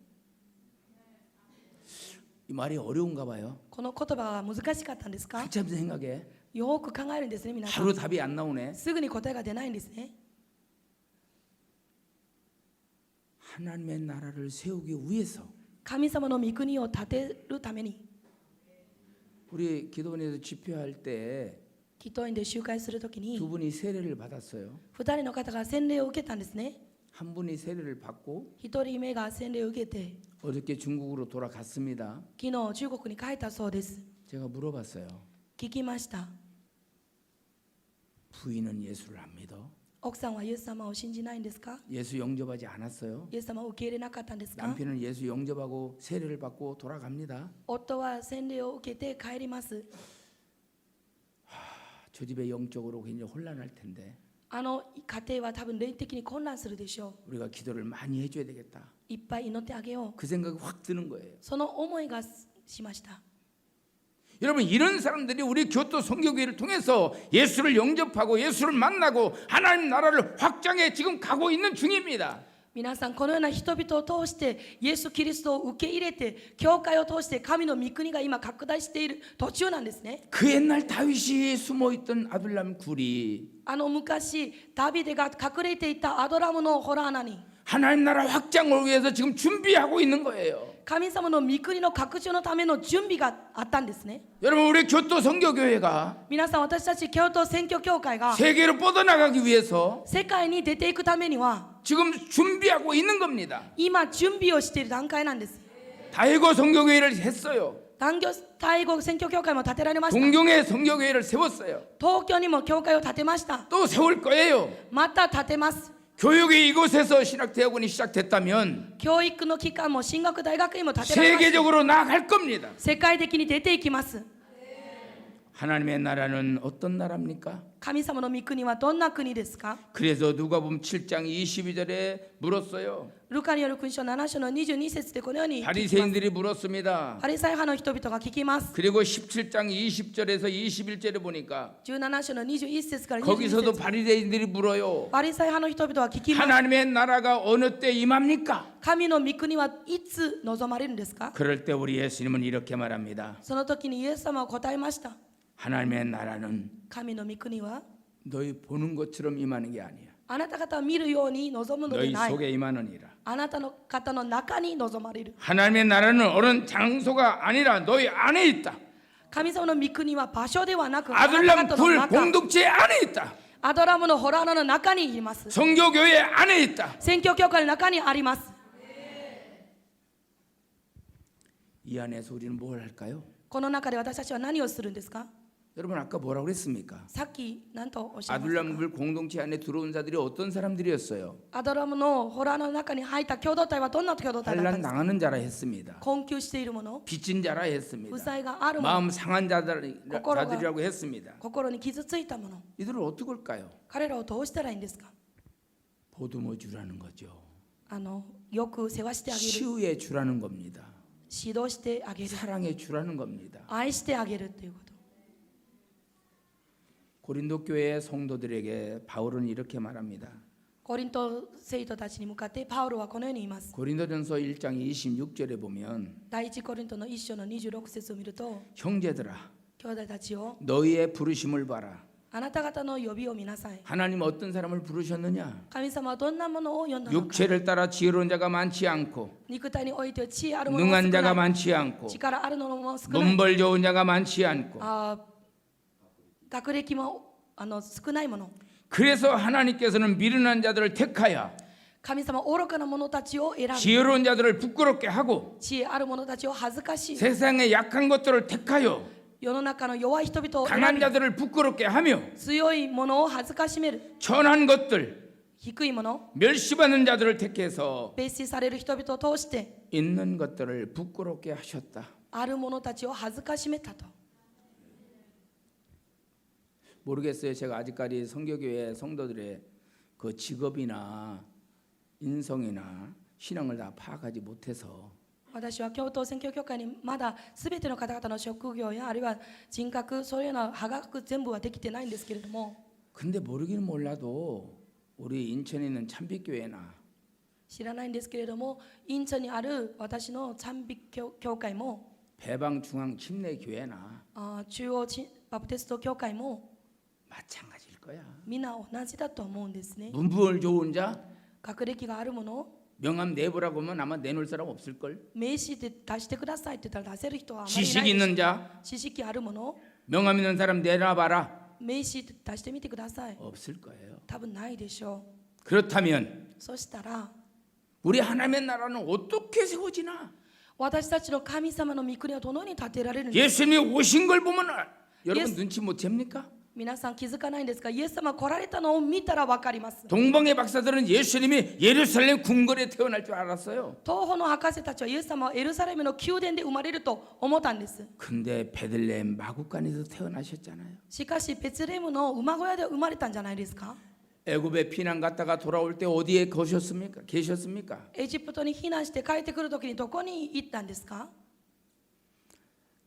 이 말이 어려운가 봐요. この言葉は難しかったんですか？ 한참 생각해. よく考えるんですね、皆さん。 바로 답이 안 나오네. すぐに答えが出ないんですね。 하나님의 나라를 세우기 위해서 神様の御国を建てるために、 우리 기도원에서 집회할 때 祈祷院で集会するときに 두 분이 세례를 받았어요. 2人の方が洗礼を受けたんですね。 한 분이 세례를 받고 1人目が洗礼を受けて 어저께 중국으로 돌아갔습니다. 昨日中国に帰ったそうです。 제가 물어봤어요. 聞きました。 부인은 예수를 안 믿어? 奥さんはイエス様を信じないんですか？ 예수 영접하지 않았어요? イエス様を受け入れなかったんですか？ 남편은 예수 영접하고 세례를 받고 돌아갑니다. 夫は洗礼を受けて帰ります。 저 집에 영적으로 굉장히 혼란할 텐데 あの家庭は多分霊的に混乱するでしょう。 우리가 기도를 많이 해줘야 되겠다. いっぱい祈ってあげよう。 그 생각이 확 드는 거예요. その思いがしました。 여러분, 이런 사람들이 우리 교토 선교교회를 통해서 예수를 영접하고 예수를 만나고 하나님 나라를 확장해 지금 가고 있는 중입니다. 皆さん、このような人々を通してイエス・キリストを受け入れて、教会を通して神の御国が今拡大している途中なんですね。 그 옛날 다윗이 숨어있던 아둘람 굴이 昔ダビデが隠れていたアドラムの洞穴に 하나님 나라 확장을 위해서 지금 준비하고 있는 거예요. 神様の御国の拡張のための準備があったんですね。 여러분, 우리 교토 선교교회가 皆さん、私たち京都選挙協会が 세계로 뻗어나가기 위해서 世界に出ていくためには 지금 준비하고 있는 겁니다. 今準備をしている段階なんです。 다이고 선교교회를 했어요. 単語タイ語選挙協会も建てられました。 동경에 선교교회를 세웠어요. 東京にも教会を建てました。 또 세울 거예요. また建てます。 교육이 이곳에서 신학대학원이 시작됐다면 教育の機関も進学大学院も建てられます。 세계적으로 나아갈 겁니다. 世界的に出ていきます。 하나님의 나라는 어떤 나라입니까? 神様の御国はどんな国ですか？ 그래서 누가복음 7장 22절에 물었어요. ルカによる勲章7章の22節でこのように聞きます。 바리새인들이 물었습니다. パリサイ派の人々が聞きます。 그리고 17장 20절에서 21절에 보니까 17章の21節から22 거기서도 節 바리새인들이 물어요. パリサイ派の人々は聞きます。 하나님의 나라가 어느 때 임합니까? 神の御国はいつ望まれるんですか？ 그럴 때 우리 예수님은 이렇게 말합니다. その時にイエス様は答えました。 하나님의 나라는 神の御国は 너희 보는 것처럼 임하는 게 아니야. あなた方は見るように望むので 너희 ない。 속에 임하느니라. あなたの方の中に望まれる。 하나님의 나라는 어느 장소가 아니라 너희 안에 있다. 神様の御国は場所ではなくあなた 아들람 方の 불 中、 공동체 안에 있다. アドラムのホラー穴の中にいます。 성교교회 안에 있다. 宣教教会の中にあります。 이 안에서 우리는 뭘 할까요? この中で私たちは何をするんですか？ 여러분 아까 뭐라고 그랬습니까? さっき何とおっしゃいましたか？ 아들람 불 공동체 안에 들어온 자들이 어떤 사람들이었어요? アドラムのホラー穴の中に入った共同体はどんな共同体だったん 환난 ですか？ 당하는 자라 했습니다. 困窮している者、 빚진 자라 했습니다. 負債がある者、 마음 상한 자들이라고 했습니다. 心に傷ついた者、 이들을 어떻게 할까요? 彼らをどうしたらいいんですか？ 보듬어 주라는 거죠. よく世話してあげる、 치유해 주라는 겁니다. 指導してあげる、 사랑해 주라는 겁니다. 愛してあげるということ。 고린도 교회 성도들에게 바울은 이렇게 말합니다. コリント生徒たちに向かってパウロはこのように言います。 고린도전서 1장 26절에 보면 第一コリントの1章の26節を見ると、 형제들아 兄弟たちを 너희의 부르심을 봐라. あなた方の呼びを見なさい。 하나님 어떤 사람을 부르셨느냐? 神様はどんなものを呼んだのか。 육체를 따라 지혜로운 자가 많지 않고 肉体において知恵ある者も少 능한 자가 ない。 많지 않고 力ある者も少ない。 문벌 좋은 자가 많지 않고 学歴も少ないもの。 그래서 하나님께서는 미련한 자들을 택하여 神様は愚かな者たちを選び、 지혜로운 자들을 부끄럽게 하고 知恵ある者たちを恥ずかしい。 세상의 약한 것들을 택하여 世の中の弱い人々を選 강한 び、 자들을 부끄럽게 하며 強い者を恥ずかしめる。 천한 것들 低い者、 멸시받는 자들을 택해서 蔑視される人々を通して、 있는 것들을 부끄럽게 하셨다. ある者たちを恥ずかしめたと。 모르겠어요. 제가 아직까지 성교교회 성도들의 그 직업이나 인성이나 신앙을 다 파악하지 못해서 私は京都宣教協会にまだ全ての方々の職業やあるいは人格、そういうような歯学全部はできてないんですけれども、 근데 모르기는 몰라도 우리 인천에 있는 참빛교회나 知らないんですけれども、インチョンにある私の賛美教会も、 배방중앙 침례교회나 中央バプテスト教会も 마찬가지일 거야. みんな同じだと思うんですね。 문부월 좋은 자 学歴があるもの、 명함 내보라고 하면 아마 내놓을 사람 없을걸. 名刺で出してくださいって言ったら出せる人はあまりい 지식 ないでしょう。 있는 자 知識あるもの、 명함 있는 사람 내놔봐라. 名刺出してみてください。 없을 거예요. 多分ないでしょ 그렇다면 う。そしたら 우리 하나님의 나라는 어떻게 세워지나? 私たちの神様の御国はどのように建てられるんですか？ 예수님이 오신 걸 보면 여러분 예수- 눈치 못 챕니까? 皆さん気づかないんですか？イエス様来られたのを見たら分かります。 동방의 박사들은 예수님이 예루살렘 궁궐에 태어날 줄 알았어요. 東方の博士たちはイエス様はエルサレムの宮殿で生まれると思ったんです。 근데 베들레헴 마구간에서 태어나셨잖아요. しかしベツレヘムの馬小屋で生まれたんじゃないですか？ 애굽에 피난 갔다가 돌아올 때 어디에 계셨습니까? エジプトに避難して帰ってくる時にどこに行ったんですか？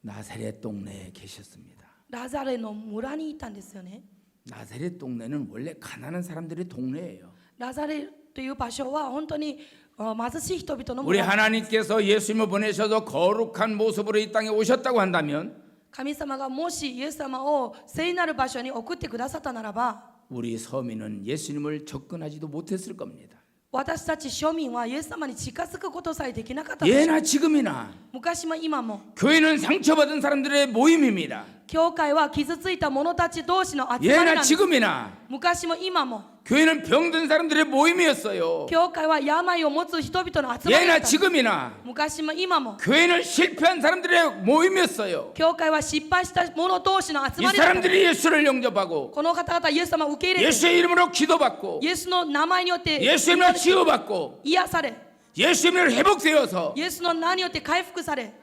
나사렛 동네에 계셨습니다. ラザレの村に行ったんですよね。 나사렛 동네는 원래 가난한 사람들의 동네예요. ラザレという場所は本当に貧しい人々の 우리 村。 하나님께서 예수님을 보내셔서 거룩한 모습으로 이 땅에 오셨다고 한다면 神様がもしイエス様を聖なる場所に送ってくださったならば、 우리 서민은 예수님을 접근하지도 못했을 겁니다. 私たち庶民はイエス様に近づくことさえできなかったでしょう。 예나 지금이나 昔も今も 교회는 상처받은 사람들의 모임입니다. 教会は傷ついた者たち同士の集まりな 예나 んです。 지금이나 昔も今も 교회는 병든 사람들의 모임이었어요. 教会は病を持つ人々の集まりだ 예나 った。 지금이나 昔も今も 교회는 실패한 사람들의 모임이었어요. 教会は失敗した者同士の集 이 まりだった。 사람들이 예수를 영접하고 この方々はイエス様を受け入れて 예수의 이름으로 기도받고 イエスの名前によって 예수의 이름으로 치유받고 癒され 예수의 이름으로 회복되어서 イエスの名によって回復され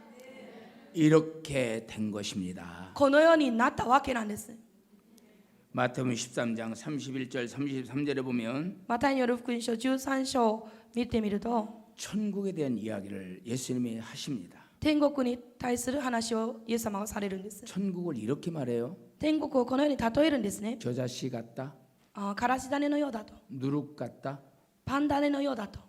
이렇게 된 것입니다. このようになったわけなんです。 마태복음 13장 31절 33절에 보면 マタイによる福音書13章を見てみると 천국에 대한 이야기를 예수님이 하십니다. 天国に対する話をイエス様がされるんです。 천국을 이렇게 말해요. 天国をこのように例えるんですね。 겨자씨 같다, からし種のようだと、 누룩 같다. パン種のようだと。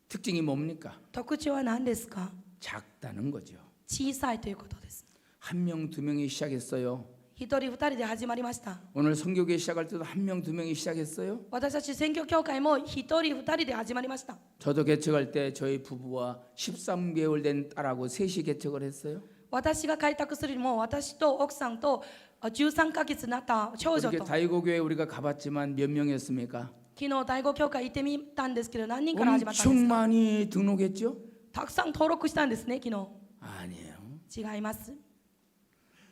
특징이 뭡니까? 特徴は何ですか？ 작다는 거죠. 小さいということです。 한 명, 두 명이 시작했어요. 一人二人で始まりました。 오늘 성교회 시작할 때도 한 명, 두 명이 시작했어요. 私たち選挙協会も一人二人で始まりました。 저도 개척할 때 저희 부부와 13개월 된 딸하고 셋이 개척을 했어요. 私が開拓するにも私と奥さんと13ヶ月になった長女 그렇게 と 다이고교회 우리가 가봤지만 몇 명이었습니까? 昨日第五教会行ってみたんですけど何人から始まったんで 엄청 すか？ 많이 등록했죠? たくさん登録したんですね昨日。 아니에요. 違います。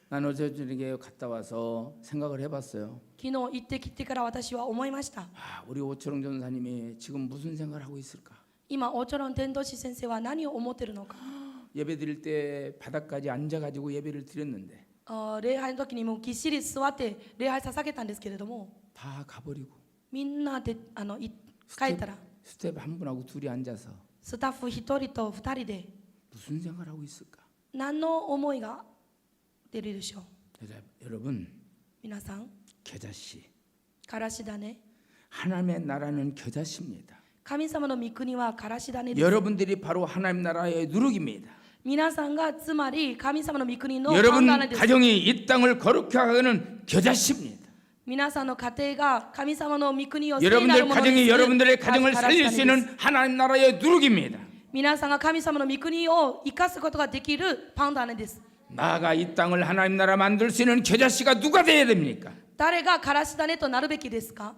난 어제 저녁에 갔다 와서 생각을 해봤어요. 昨日行ってきてから私は思いました。 우리 오철웅 전사님이 지금 무슨 생각을 하고 있을까? 今オチョロン伝道師先生は何を思っているのか。 예배 드릴 때 바닥까지 앉아가지고 예배를 드렸는데 礼拝の時にもぎっしり座って礼拝捧げたんですけれども 다 가버리고 みんなで帰ったら 스텝 한 분하고 둘이 앉아서 スタッフ一人と二人で 무슨 생각을 하고 있을까? 何の思いが出るでしょう。 여러분 皆さん 겨자씨 からし種 하나님의 나라는 겨자씨입니다. 神様の御国はからし種です。 여러분들이 바로 하나님 나라의 누룩입니다. 皆さんがつまり神様の御国の 여러분 パン種です。 가정이 이 땅을 거룩하게 하는 겨자씨입니다. 皆さんの家庭が神様の御国を聖なる 여러분들 ものにす 가정이 る 여러분들의 가정을 からし種 살릴 です 수 있는 하나님 나라의 누룩입니다. 皆さんが神様の御国を生かすことができるパン種です。 나아가 이 땅을 하나님 나라 만들 수 있는 겨자씨가 누가 돼야 됩니까? 誰がからし種となるべきですか？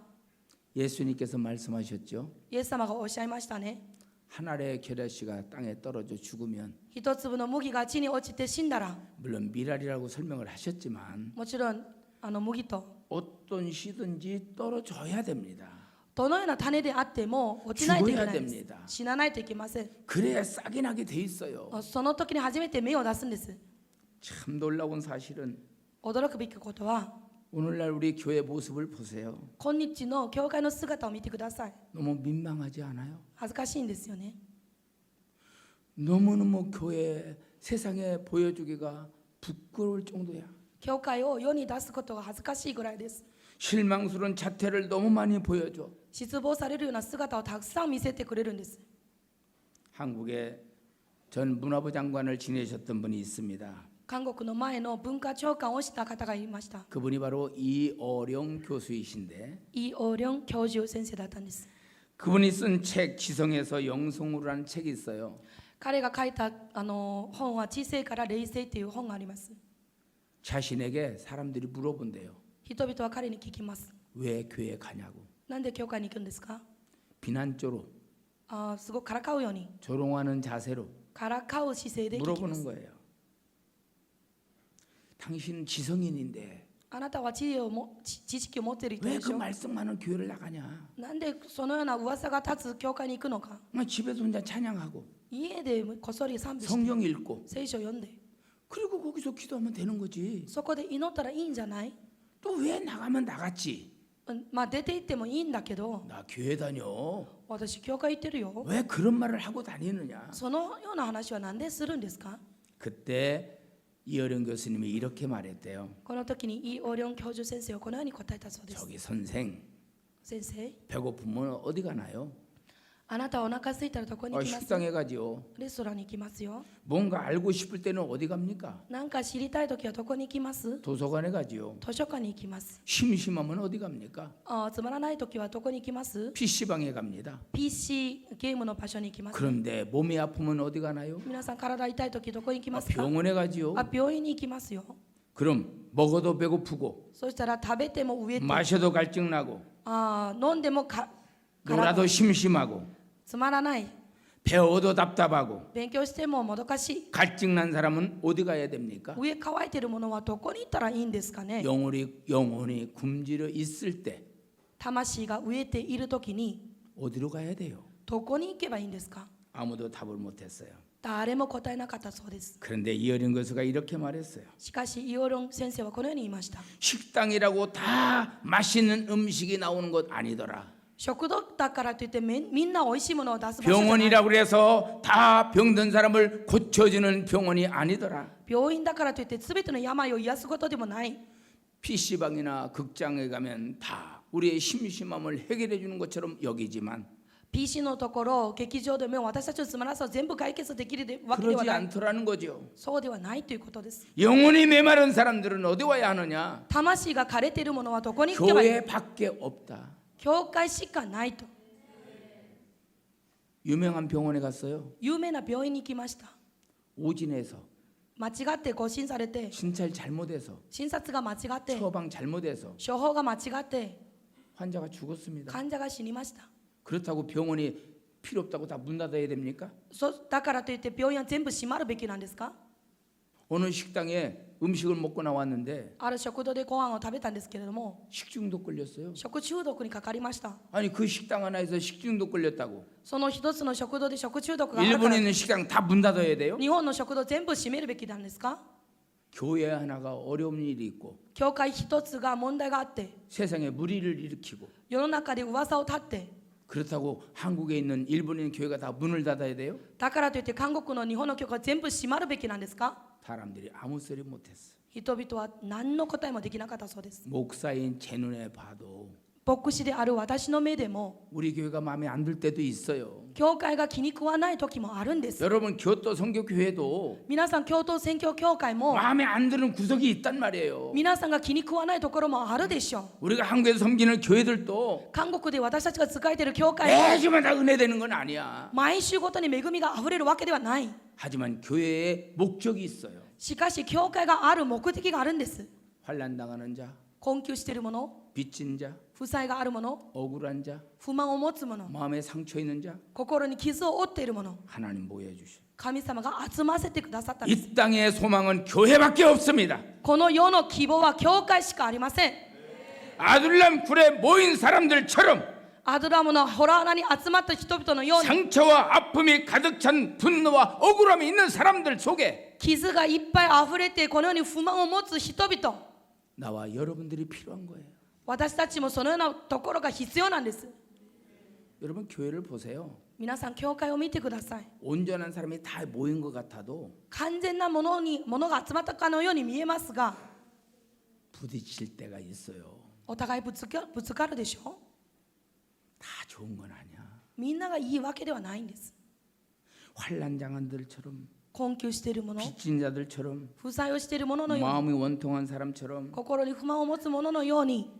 예수님께서 말씀하셨죠. イエス様がおっしゃいましたね。 한 알의 겨자씨가 땅에 떨어져 죽으면 一粒の麦が地に落ちて死んだら 물론 미랄이라고 설명을 하셨지만 もちろん麦と 어떤 씨든지 떨어져야 됩니다. どのような種であっても落ちないといけないで 죽어야 됩니다. す。死なないといけません。 그래야 싹이 나게 돼 있어요. その時に初めて芽を出すんです。 참 놀라운 사실은 驚くべきことは 오늘날 우리 교회 모습을 보세요. 今日の教会の姿を見てください。 너무 민망하지 않아요? 恥ずかしいんですよね。 너무너무 교회 세상에 보여주기가 부끄러울 정도야. 教会を世に出すことが恥ずかしいぐらいです。 실망스러운 자태를 너무 많이 보여줘. 失望されるような姿をたくさん見せてくれるんです。 한국에 전 문화부 장관을 지내셨던 분이 있습니다. 韓国の前の文化長官をした方がいました。 그분이 바로 이어령 교수이신데 イ・オリョン教授先生だったんです。 그분이 쓴 책 지성에서 영성으로라는 책이 있어요. 彼が書いた本は知性から霊性という本があります。 자신에게 사람들이 물어본대요. 人々は彼に聞きます。 왜 교회 가냐고. なんで教会に行くんですか？ 비난조로 すごくからかうように 조롱하는 자세로 からかう姿勢で聞きま 물어보는 す。 거예요. 당신은 지성인인데 あなたは知識を持っている人 왜 で 그 しょ。 말씀 많은 교회를 나가냐. なんでそのような噂が立つ教会に行くのか。 집에서 혼자 찬양하고 家でこっそり賛美して 성경 읽고 聖書を読んで 그리고 거기서 기도하면 되는 거지. そこで祈ったらいいんじゃない？ 또 왜 나가면 나갔지. 出て行ってもいいんだけど 나 교회 다녀. 私教会行ってるよ。 왜 그런 말을 하고 다니느냐. そのような話は何でするんですか？ 그때 이어령 교수님이 이렇게 말했대요. この時にイ・オリョン教授先生はこのように答えたそうです。 저기 선생, 先生、 배고프면 어디 가나요? あなたはお腹空いたらどこに行きます？ 식당에 가지요. レストランに行きますよ。 뭔가 알고 싶을 때는 어디 갑니까? なんか知りたい時はどこに行きます？ 도서관에 가지요. 図書館に行きます。 심심하면 어디 갑니까? つまらない時はどこに行きます？ PC방에 갑니다. PC ゲームの場所に行きます。 그런데 몸이 아프면 어디 가나요? 皆さん体痛い時どこに行きますか？ 병원에 가지요. 病院に行きますよ。 그럼 먹어도 배고프고 そしたら食べても飢えて 마셔도 갈증나고 飲んでもか 놀아도 심심하고 つまらない 배워도 답답하고 勉強してももどかしい 갈증난 사람은 어디 가야 됩니까? 上乾いてるものはどこに行ったらいいんですかね 영혼이 굶주려 있을 때 魂が飢えている時に 어디로 가야 돼요? どこに行けばいいんですか 아무도 답을 못했어요. 誰も答えなかったそうです 그런데 이어린 교수가 이렇게 말했어요. しかしイオロン先生はこのように言いました 식당이라고 다 맛있는 음식이 나오는 것 아니더라. 食堂だからといってみんな美味しいものを出す場所じゃない 병원이라고 그래서 다 병든 사람을 고쳐주는 병원이 아니더라. 病院だからといって全ての病を癒すことでもない PC방이나 극장에 가면 다 우리의 심심함을 해결해 주는 것처럼 여기지만 PC のところ劇場でも私たちのつまらさを全部解決できるわけでは 그러지 ない 않더라는 거죠. そうではないということです 영혼이 메마른 사람들은 어디 와야 하느냐? 魂が枯れているものはどこに行けばいい 교회밖에 없다. 教会しかないと 유명한 병원에 갔어요. 有名な病院に行きました 오진에서 間違って誤診されて 진찰 잘못해서 診察が間違って 처방 잘못해서 処方が間違って 환자가 죽었습니다. 患者が死にました 그렇다고 병원이 필요 없다고 다 문 닫아야 됩니까? だからといって病院は全部閉まるべきなんですか 어느 식당에 음식을 먹고 나왔는데 ある食堂でご飯を食べたんですけれども 식중독 걸렸어요. 食中毒にかかりました 아니 그 식당 하나에서 식중독 걸렸다고 その一つの食堂で食中毒があるか 일본에 ら 있는 식당 다 문 닫아야 돼요? 日本の食堂全部閉めるべきなんですか 교회 하나가 어려운 일이 있고 教会一つが問題があって 세상에 무리를 일으키고 世の中で噂を立って 그렇다고 한국에 있는 일본에 있는 교회가 다 문을 닫아야 돼요? だからといって韓国の日本の教会は全部閉まるべきなんですか 사람들이 아무 소리 못했어. 人々は何の答えもできなかったそうです 목사인 제 눈에 봐도 牧師である私の目でも 우리 교회가 마음에 안 들 때도 있어요. 教会が気に食わない時もあるんです 여러분 교토 선교교회도 皆さん共同宣教教会も 마음에 안 드는 구석이 있단 말이에요. 皆さんが気に食わないところもあるでしょう 우리가 한국에서 섬기는 교회들도 韓国で私たちが仕えている教会も 매주만 다 은혜 되는 건 아니야. 毎週ごとに恵みがあふれるわけではない 하지만 교회에 목적이 있어요. しかし教会がある目的があるんです 환난 당하는 자, 困窮している者 빚진 자, 負債がある者 억울한 자, 不満を持つ者 마음에 상처 있는 자 心に傷を負っている者 하나님 모여 주셔. 神様が集ませてくださったんです 이 땅의 소망은 교회밖에 없습니다. この世の希望は教会しかありません 아둘람 굴에 모인 사람들처럼 アドラムのホラー穴に集まった人々のように 상처와 아픔이 가득 찬 분노와 억울함이 있는 사람들 속에 傷がいっぱいあふれてこのように不満を持つ人々 나와 여러분들이 필요한 거예요. 私たちもそのようなところが必要なんです 여러분 교회를 보세요. 皆さん教会を見てください 온전한 사람이 다 모인 것 같아도 完全なものが集まったかのように見えますが 부딪힐 때가 있어요. お互いぶつかるでしょ 다 좋은 건 아니야. みんながいいわけではないんです 환난장한들처럼 困窮している者 빚진 자들처럼 負債をしている者のように 마음이 원통한 사람처럼 心に不満を持つ者のように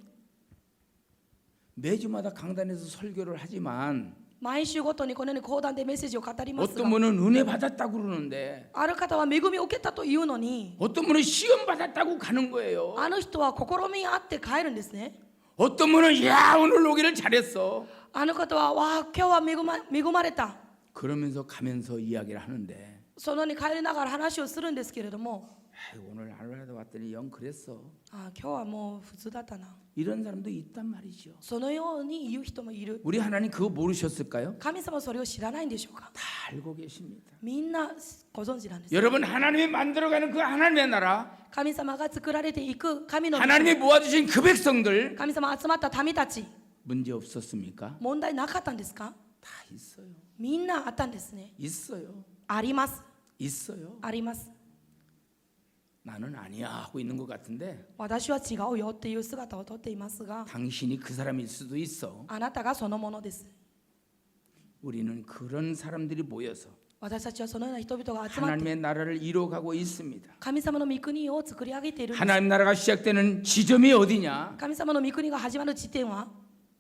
매주마다 강단에서 설교를 하지만 毎週ごとにこのように講談でメッセージを語りますが 어떤 분은 은혜 받았다고 그러는데 ある方は恵みを受けたというのに 어떤 분은 시험 받았다고 가는 거예요. あの人は試みあって帰るんですね 어떤 분은 야 오늘 오기를 잘했어. あの方はわあ今日は恵まれた 그러면서 가면서 이야기를 하는데 そのように帰りながら話をするんですけれども 오늘 하루라도 왔더니 영 그랬어. あ今日はもう普通だったな 이런 사람도 있단 말이죠. そのように言う人もいる 우리 하나님 그거 모르셨을까요? 神様はそれを知らないんでしょうか 다 알고 계십니다. みんなご存知なんです 여러분 하나님이 만들어가는 그 하나님의 나라, 神様が作られていく神の 하나님이 모아주신 그 백성들 神様集まった民たち 문제 없었습니까? 問題なかったんですか 다 있어요. みんなあったんですね 있어요. あります 있어요. あります 나는 아니야 하고 있는 것 같은데 私は違うよっていう姿をとっていますが 당신이 그 사람일 수도 있어. あなたがそのものです 우리는 그런 사람들이 모여서 私たちはそのような人々が集まって 하나님의 나라를 이루어가고 있습니다. 神様の御国を作り上げているんです 하나님 나라가 시작되는 지점이 어디냐? 神様の御国が始まる地点は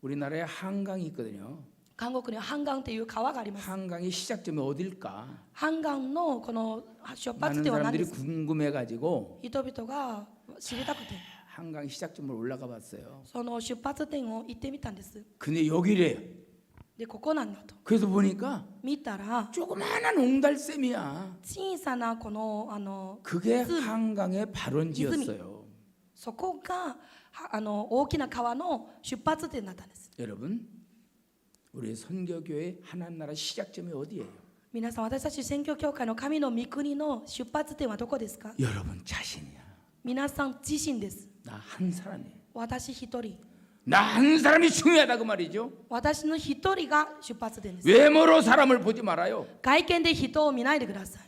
우리나라에 한강이 있거든요. 韓国にはハンガンという川があります 한강의 시작점이 어딜까? ハンガンのこの出発 많은 点は何で 사람들이 すか 궁금해가지고 人々が知りたくて 한강 시작점을 올라가 봤어요. その出発点を行ってみたんです。 근데 여기래요. でここなんだと 그래서 보니까 見たら 조그마한 옹달샘이야. 小さなこの 그게 湖 한강의 발원지였어요. そこが大きな川の出発点だったんです。 여러분, 우리 선교교회 하나님 나라 시작점이 어디예요? 皆さん、私たち宣教協会の神の御国の出発点はどこですか？ 여러분 자신이야. 皆さん自身です。 나 한 사람이에요. 私一人、 나 한 사람이 중요하다 그 말이죠. 私の一人が出発点です。 외모로 사람을 보지 말아요. 外見で人を見ないでください。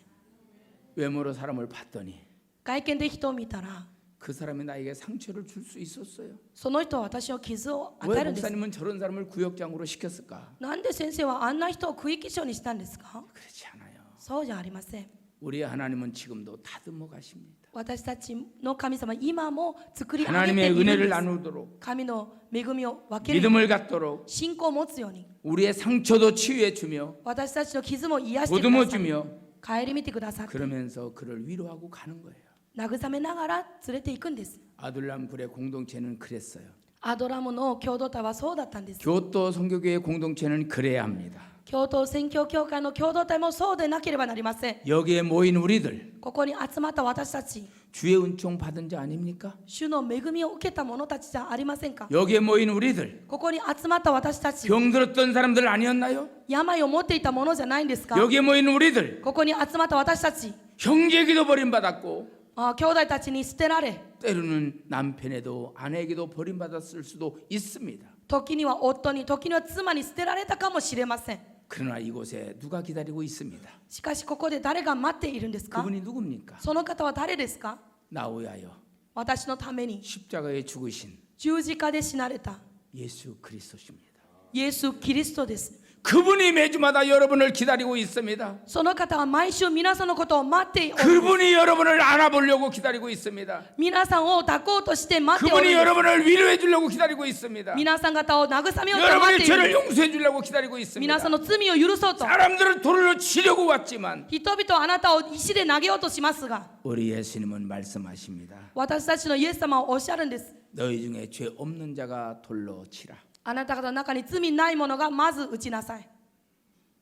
외모로 사람을 봤더니 外見で人を見たら、 그 사람이 나에게 상처를 줄 수 있었어요. その人は私を傷を与 왜 えるんです。 목사님은 저런 사람을 구역장으로 시켰을까? なんで先生はあんな人を区域長にしたんですか？ 그렇지 않아요. そうじゃありません。 우리 하나님은 지금도 다듬어 가십니다. 私たちの神様、今も作り上げて 하나님의 いるん 은혜를 です。 나누도록 神の恵みを分ける、 믿음을 갖도록 信仰を持つように、 우리의 상처도 치유해 주며 私たちの傷も癒してく 보듬어 ださい。 주며 帰り見てくださって、 그러면서 그를 위로하고 가는 거예요. 慰めながら連れていくんです。 아둘람 굴의 공동체는 그랬어요. アドラムの共同体はそうだったんです。 교토 선교교회 공동체는 그래야 합니다. 共同宣教協会の共同体もそうでなければなりません。 여기에 모인 우리들 ここに集まった私たち、 주의 은총 받은 자 아닙니까? 主の恵みを受けた者たちじゃありませんか？ 여기에 모인 우리들 ここに集まった私たち、 병들었던 사람들 아니었나요? 病を持っていた者じゃないんですか？ 여기에 모인 우리들 ここに集まった私たち、 형제에게도 버림받았고 兄弟たちに捨てられ、 때로는 남편에도 아내에게도 버림받았을 수도 있습니다. 時には夫に、時には妻に捨てられたかもしれません。 그러나 이곳에 누가 기다리고 있습니다. しかしここで誰が待っているんですか？ 그분이 누굽니까? その方は誰ですか？ 나 위하여 私のために 십자가에 죽으신 十字架で死なれた 예수 그리스도십니다. イエス・キリストです。 그분이 매주마다 여러분을 기다리고 있습니다. その方は毎週皆さんのことを待っておるんです。 그분이 여러분을 안아보려고 기다리고 있습니다. 皆さんを抱こうとして待っておるん 그분이 です。 여러분을 위로해 주려고 기다리고 있습니다. 皆さん方を慰めようと待っ 여러분의 ているん 죄를 です。 용서해 주려고 기다리고 皆 있습니다. さんの罪を許そうと、 사람들을 돌로 치려고 왔지만 人々はあなたを石で投げようとしますが、 우리 예수님은 말씀하십니다. 私たちのイエス様はおっしゃるんです。 너희 중에 죄 없는 자가 돌로 치라. あなた方の中に罪ない者がまず打ちなさい。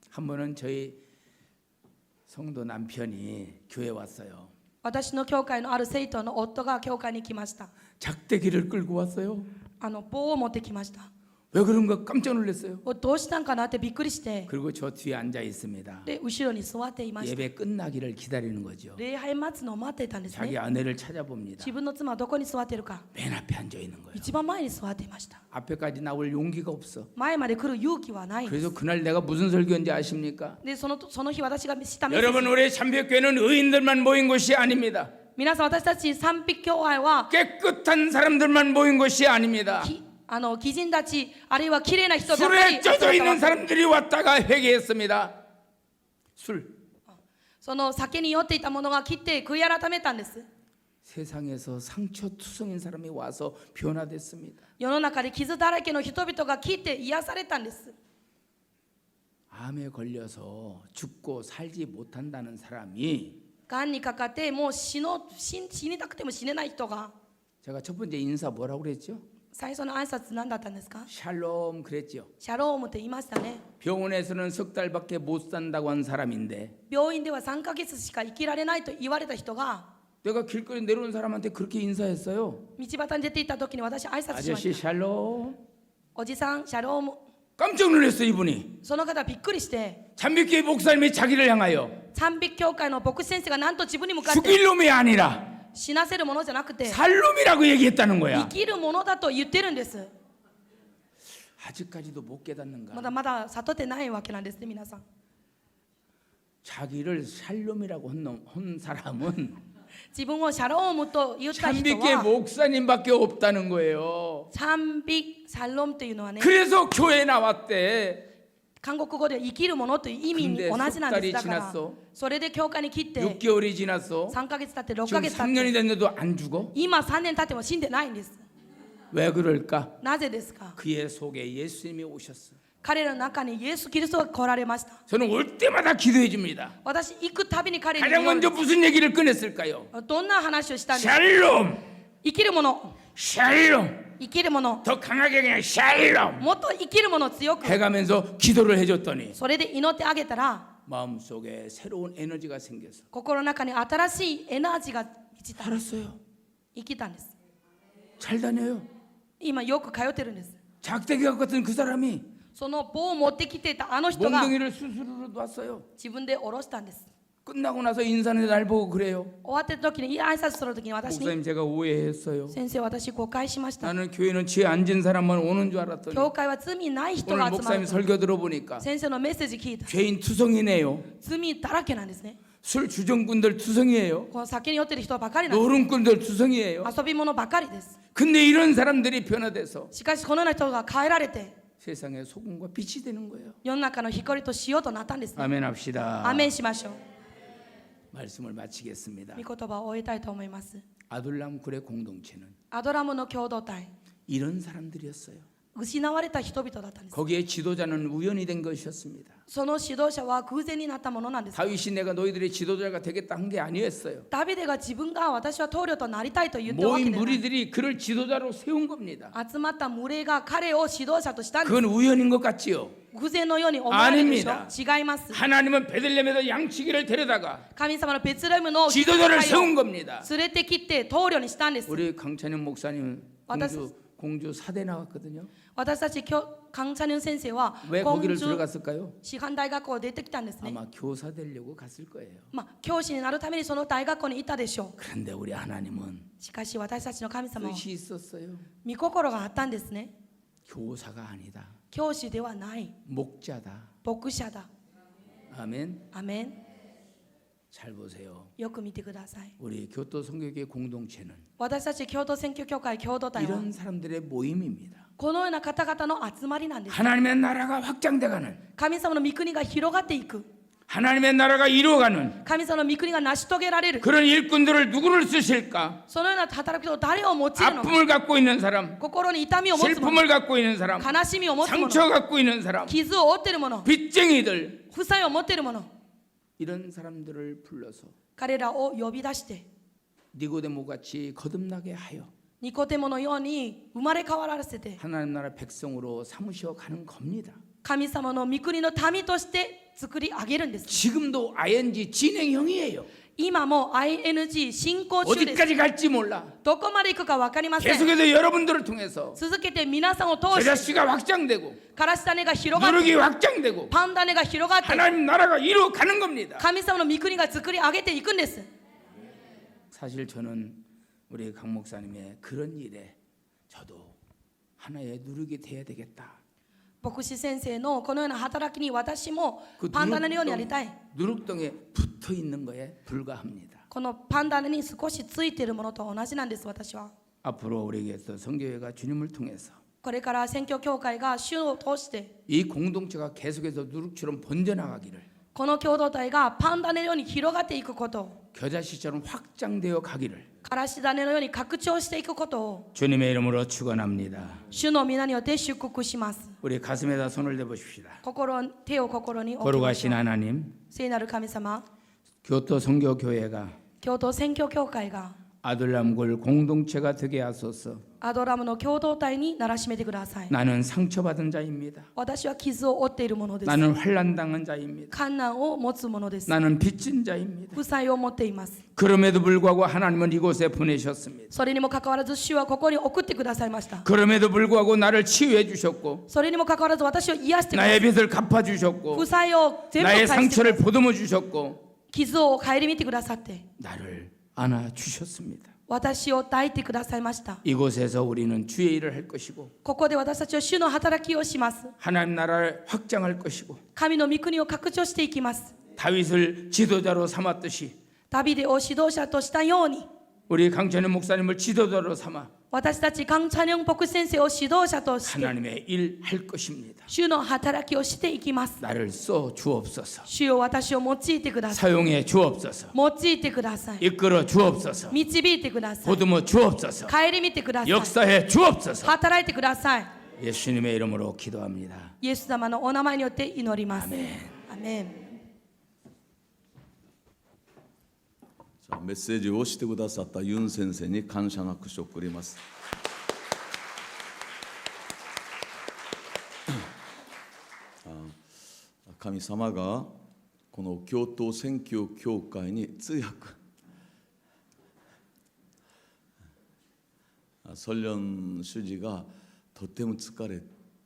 한 번은 저희 성도 남편이 교회 왔어요. 私の教会のある生徒の夫が教会に来ました。 작대기를 끌고 왔어요. 棒を持ってきました。 왜 그런가 깜짝 놀랐어요. どうしたんかなってびっくりして、 그리고 저 뒤에 앉아 있습니다. で後ろに座っていました。 예배 끝나기를 기다리는 거죠. 礼拝待つのを待っていたんです 자기 ね。 아내를 찾아봅니다. 自分の妻はどこに座っているか、 맨 앞에 앉아 있는 거예요. 一番前に座っていました。 앞에까지 나올 용기가 없어. 前まで来る勇気はないんです。 그래서 그날 내가 무슨 설교인지 아십니까? でその日私がしたメッセー 여러분 ジ、 우리 참배교회는 의인들만 모인 곳이 아닙니다. 皆さん、私たち賛美教会は 깨끗한 사람들만 모인 곳이 아닙니다. 義人たち、あるいは綺麗な人ばかり 술에 젖어 있는 사람들이 왔다가 회개했습니다. 술. その酒に酔っていた者が来て悔い改めたんです。 세상에서 상처투성인 사람이 와서 변화됐습니다. 世の中で傷だらけの人々が来て癒されたんです。 암에 걸려서 죽고 살지 못한다는 사람이 がんにかかってもう死にたくても死ねない人が、 제가 첫 번째 인사 뭐라고 그랬죠? 最初の挨拶何だったんですか？ 샬롬 그랬죠. シャロームと言いましたね。 병원에서는 석 달밖에 못 산다고 한 사람인데 病院では3ヶ月しか生きられないと言われた人が、 내가 길거리 내려오는 사람한테 그렇게 인사했어요. 道端に出ていった時に私挨拶しま 아저씨 した。 샬롬. おじさん、シャローム。 깜짝 놀랐어 이분이. その方びっくりして、 참빛교회 목사님이 자기를 향하여 賛美教会の牧師先生がなんと自分に向かって 죽일 놈이 아니라 死なせるものじゃなくて 살 놈이라고 얘기했다는 生 거야. きるものだと言ってるんです。 아직까지도 못 깨닫는가? まだまだ悟ってないわけなんですね、皆さん。 자기를 살 놈이라고 한 사람은 自分をシャロームと言った人 참빛교회 は 목사님밖에 없다는 거예요. 賛美サロムというのはね、 그래서 교회에 나왔대. 韓国語で生きるものという意味に 근데 同じなんです。だから 석 달이 지났어. それで教会に来て 6개월이 지났어. 3ヶ月経って6 지금 ヶ月経っ 3년이 て 됐는데도 안 죽어? 今3年経っても死んでないんです。 왜 그럴까? なぜですか？ 그의 속에 예수님이 오셨어. 彼らの中にイエス・キリストが来られました。 저는 올 때마다 기도해 줍니다. 私行くたびに彼に 가장 言うんで 먼저 무슨 얘기를 꺼냈을까요? す。どんな話をしたんですか？ 샬롬. 生きるもの、 샬롬 生きるもの 더 강하게 그냥 샬롬 もっと生きるものを強く 해가면서 기도를 해줬더니 それで祈ってあげたら 마음속에 새로운 에너지가 생겨서 心の中に新しいエナジーが満ちた 알았어요. 生きたんです 잘 다녀요. 今よく通ってるんです 작대기와 같은 그 사람이 その棒を持ってきていたあの人が 몽둥이를 스스로 놨어요. 自分で下ろしたんです 끝나고 나서 인사는 날 보고 그래요. 終わってる時に挨拶する時に私に 목사님 제가 오해했어요. 先生私誤解しました 나는 교회는 죄 안 진 사람만 오는 줄 알았더니 教会は罪ない人 오늘 が集ま 목사님 る 설교 들어보니까 先生のメッセージ聞いた 죄인 투성이네요. 罪だらけなんですね 술 주정꾼들 투성이에요. この酒に酔ってる人ばかりなんです 노름꾼들 투성이에요. 遊び者ばかりです 근데 이런 사람들이 변화돼서 しかしこのような人が変えられて 세상에 소금과 빛이 되는 거예요. 世の中の光と塩となったんですね 아멘 합시다. アーメンしましょう 말씀을 마치겠습니다. 御言葉を終えたいと思います 아둘람 굴의 공동체는 アドラムの共同体 이런 사람들이었어요. 失われた人々だったんです 거기에 지도자는 우연이 된 것이었습니다. その指導者は偶然になったものなんです 다윗이 내가 너희들의 지도자가 되겠다 한 게 아니었어요. ダビデが自分が私は棟梁となりたいと言ったわけ 모인 ではない 무리들이 그를 지도자로 세운 겁니다. 集まった群れが彼を指導者としたんです 그건 우연인 것 같지요. 偶然のように思われるでしょ 아닙니다. 違います 하나님은 베들레헴에서 양치기를 데려다가 神様のベツレヘムの 지도자를 羊飼い 세운 を 겁니다. 連れてきて棟梁にしたんです 우리 강찬영 목사님 맞았어요. 공주 사대 나왔거든요. 私たちカンチャニュン先生は 왜 今 거기를 週 들어갔을까요? 師範大学校を出てきたんですね 아마 교사 되려고 갔을 거예요. 教師になるためにその大学校にいたでしょ 그런데 우리 하나님은 うしかし私たちの神様は 뜻이 있었어요. 御心があったんですね 교사가 아니다. 教師ではない 목자다. 牧者だ 아멘. アメン 잘 보세요. よく見てください 우리 교토 선교회 공동체는 私たち共同選挙協会共同体は 이런 사람들의 모임입니다. このような方々の集まりなんです 하나님의 나라가 확장돼가는 神様の御国が広がっていく 하나님의 나라가 이루어가는 神様の御国が成し遂げられる 그런 일꾼들을 누구를 쓰실까? そのような働き人を誰を用いるのか 아픔을 갖고 있는 사람, 心に痛みを持つ者 슬픔을 갖고 있는 사람, 悲しみを持つ者 상처 갖고 있는 사람, 傷を負っている者 빚쟁이들 負債を持っている者 이런 사람들을 불러서 彼らを呼び出して 니고데모 같이 거듭나게 하여 ニコテモのように生まれ変わらせて 하나님 나라 백성으로 삼으셔 가는 겁니다. 神様の御国の民として作り上げるんです 지금도 ING 진행형이에요. 今も ING 進行中です 어디까지 갈지 몰라. どこまで行くか分かりません 계속해서 여러분들을 통해서 続けて皆さんを通して 제자씨가 확장되고 からし種が広がって 누룩이 확장되고 パン種が広がって 하나님 나라가 이루어가는 겁니다. 神様の御国が作り上げていくんです 사실 저는 우리 강 목사님의 그런 일에 저도 하나의 누룩이 돼야 되겠다. 牧師先生のこのような働きに私も 그 パン種のようにやりたい 누룩덩에 붙어 있는 거에 불과합니다. このパン種に少しついているものと同じなんです私は 앞으로 우리에게서 성교회가 주님을 통해서 これから選挙協会が主を通して 이 공동체가 계속해서 누룩처럼 번져나가기를 この共同体がパン種のように広がっていくことを 겨자씨처럼 확장되어 가기를 からし種のように拡張していくことを 주님의 이름으로 축원합니다. 主の皆によって祝福します 우리 가슴에다 손을 대보십시다. 手を心に置きまし 거룩하신 ょう 하나님, 聖なる神様 교토 선교교회가 共同選挙協会が 아둘람굴 공동체가 되게 하소서. アドラムの共同体にならしめてください 나는 상처받은 자입니다. 私は傷を負っているものです 나는 환난당한 자입니다. 困難を持つものです 나는 빚진 자입니다. 負債を持っています 그럼에도 불구하고 하나님은 이곳에 보내셨습니다. それにもかかわらず主はここに送ってくださいました 그럼에도 불구하고 나를 치유해 주셨고 それにもかかわらず私を癒してください 나의 빚을 갚아 주셨고 負債を全部 나의 返してくだ 상처를 さい 보듬어 주셨고 傷を顧みてくださって 나를 안아 주셨습니다. 私を抱いてくださいました 이곳에서 우리는 주의 일을 할 것이고 ここで私たちは主の働きをします 하나님 나라를 확장할 것이고 神の御国を拡張していきます 다윗을 지도자로 삼았듯이 ダビデを指導者としたように 우리 강천현 목사님을 지도자로 삼아 私たちカンチャニョン牧師先生を指導者として 하나님의 일 할 것입니다. 主の働きをしていきます 나를 써 주옵소서. 主よ私を用いてください 사용해 주옵소서. 用いてください 이끌어 주옵소서. 導いてください 보듬어 주옵소서. 顧みてください 역사해 주옵소서. 働いてください 예수님의 이름으로 기도합니다. イエス様のお名前によって祈りますアメン 자, 메시지 をしてくださった윤先生に感謝の拍手を送ります。神様がこの教頭宣教協会に通訳ソリョン主事がとても疲れ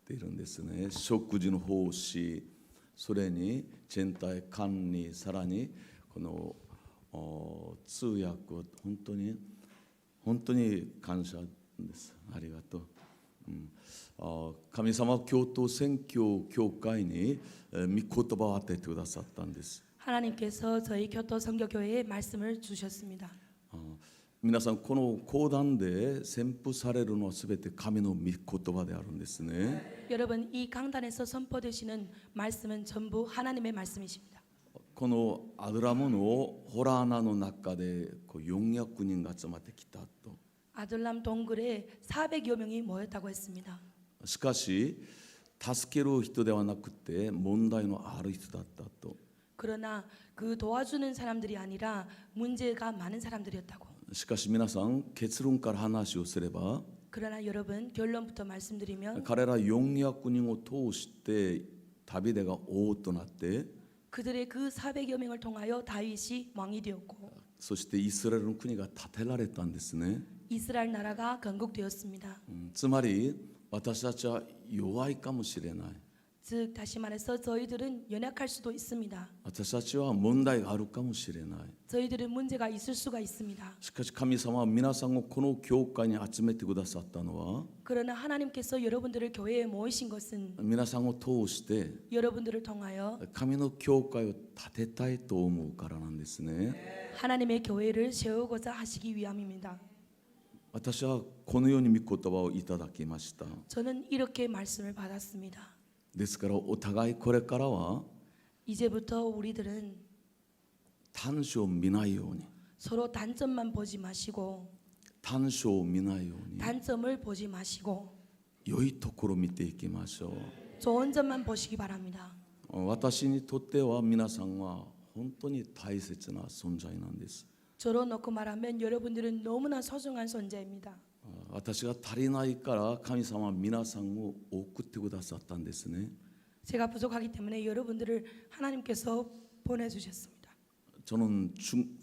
ているんですね。食事の奉仕、それに全体管理、さらにこの通訳、本当に感謝です。ありがとう。神様は教頭宣教協会に御言葉を与えてくださったんです。 하나님께서 저희 교토 선교교회에 말씀을 주셨습니다. 皆さんこの講談で宣布されるのはすべて神の御言葉であるんですね。 여러분, 이 강단에서 선포되시는 말씀은 전부 하나님의 말씀이십니다. このアドラムのホラー穴の中で400人が集まってきたと。 아둘람 동굴에 400여 명이 모였다고 했습니다. しかし助ける人ではなくて問題のある人だったと。 그러나 그 도와주는 사람들이 아니라 문제가 많은 사람들이었다고. しかし皆さん結論から話をすれば 그러나 여러분, 결론부터 말씀드리면 彼ら400人を通してダビデが王となって 그들의 그 400여 명을 통하여 다윗이 왕이 되었고 そしてイスラエルの国が建てられたんですね。 이스라엘 나라가 건국되었습니다. つまり私たちは弱いかもしれない。 즉 다시 말해서 저희들은 연약할 수도 있습니다. 私たちは問題があるかもしれない。 저희들은 문제가 있을 수가 있습니다. しかし神様は皆さんをこの教会に集めてくださったのは 그러나 하나님께서 여러분들을 교회에 모이신 것은 皆さんを通して 여러분들을 통하여 神の教会を建てたいと思うからなんですね。 하나님의 교회를 세우고자 하시기 위함입니다. 私はこのように御言葉をいただきました。 저는 이렇게 말씀을 받았습니다. ですからお互いこれからは 이제부터 우리들은 短所を見ないように 서로 단점만 보지 마시고 短所を見ないように 단점을 보지 마시고 良いところを見ていきましょう。 좋은 점만 보시기 바랍니다. 私にとっては皆さんは本当に大切な存在なんです。 저로 놓고 말하면 여러분들은 너무나 소중한 존재입니다. 私が足りないから神様は皆さんを送ってくださったんですね。 제가 부족하기 때문에 여러분들을 하나님께서 보내주셨습니다.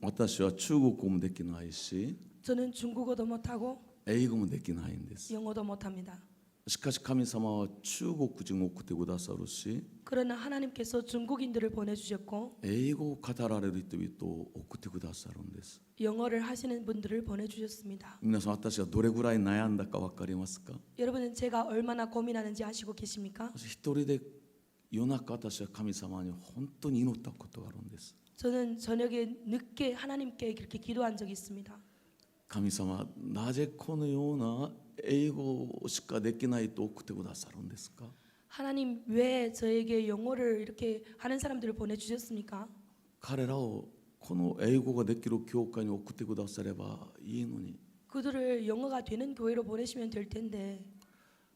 私は中国語もできないし 저는 중국어도 못하고 英語もできないんです。 영어도 못합니다. しかし神様は中国人を送ってくださるし 그러나 하나님께서 중국인들을 보내주셨고 英語を語られる人々を送ってくださるんです。 영어를 하시는 분들을 보내주셨습니다. 皆さん私がどれぐらい悩んだか分かりますか？ 여러분은 제가 얼마나 고민하는지 아시고 계십니까? 一人で夜中私は神様に本当に祈ったことがあるんです。 저는 저녁에 늦게 하나님께 그렇게 기도한 적이 있습니다. 神様なぜこのような英語しかできないと送ってくださるんですか？ 하나님 왜 저에게 영어를 이렇게 하는 사람들을 보내주셨습니까? 彼らをこの英語ができる教会に送ってくださればいいのに。 그들을 영어가 되는 교회로 보내시면 될 텐데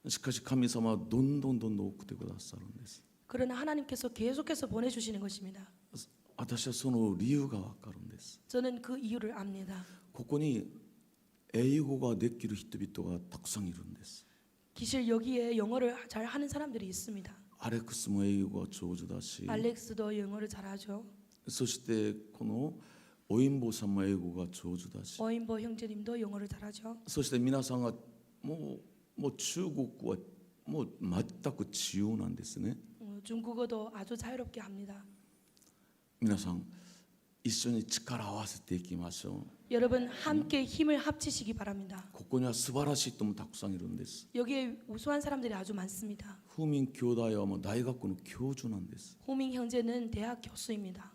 しかし神様はどんどん送ってくださるんです。 그러나 하나님께서 계속해서 보내주시는 것입니다. 私はその理由がわかるんです。 저는 그 이유를 압니다. ここに英語ができる人々がたくさんいるんです。 기실 여기에 영어를 잘 하는 사람들이 있습니다. アレックスも英語が上手だし、 알렉스도 영어를 잘하죠. そしてこのおインボさんも英語が上手だし、 어인보 형제님도 영어를 잘하죠. そして皆さんがもう中国はもう全く自由なんですね。 중국어도 아주 자유롭게 합니다. 皆さん一緒に力を合わせていきましょう。 여러분 함께 힘을 합치시기 바랍니다. ここには素晴らしい人もたくさんいるんです。 여기에 우수한 사람들이 아주 많습니다. フーミン兄弟はもう大学の教授なんです。 호밍 형제는 대학 교수입니다.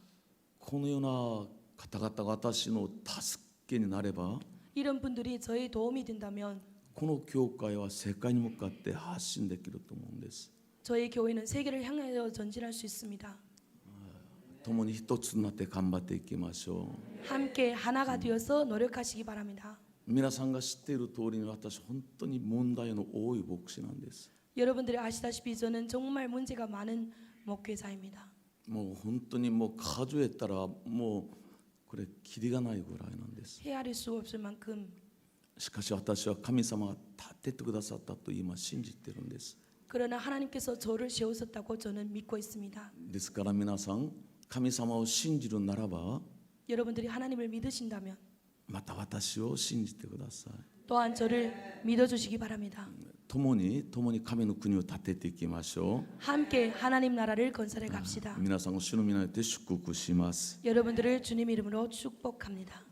このような方々が私の助けになれば 이런 분들이 저의 도움이 된다면 この教会は世界に向かって発信できると思うんです。 저희 교회는 세계를 향하여 전진할 수 있습니다. 共に一つになって頑張っていきましょ 함께 하나가 되어서 노력하시기 바랍니다. う。皆さんが知っている通りに私本当に問題の多い牧師なんです。 여러분들이 아시다시피 저는 정말 문제가 많은 목회자입니다. もう本当にもう数えたらもうこれキリがないぐらいなんです。 헤아릴 수 없을 만큼 しかし私は神様が立ててくださったと今信じてるんです。 그러나 하나님께서 저를 세우셨다고 저는 믿고 있습니다. ですから皆さん神様を信じるならば 여러분들이 하나님을 믿으신다면 また私を信じてください。 또한 저를 믿어주시기 바랍니다. 共に神の国を建てていきましょ 함께 하나님 나라를 건설해 갑시다. う。皆さんを主の皆によって祝福します。 여러분들을 주님 이름으로 축복합니다.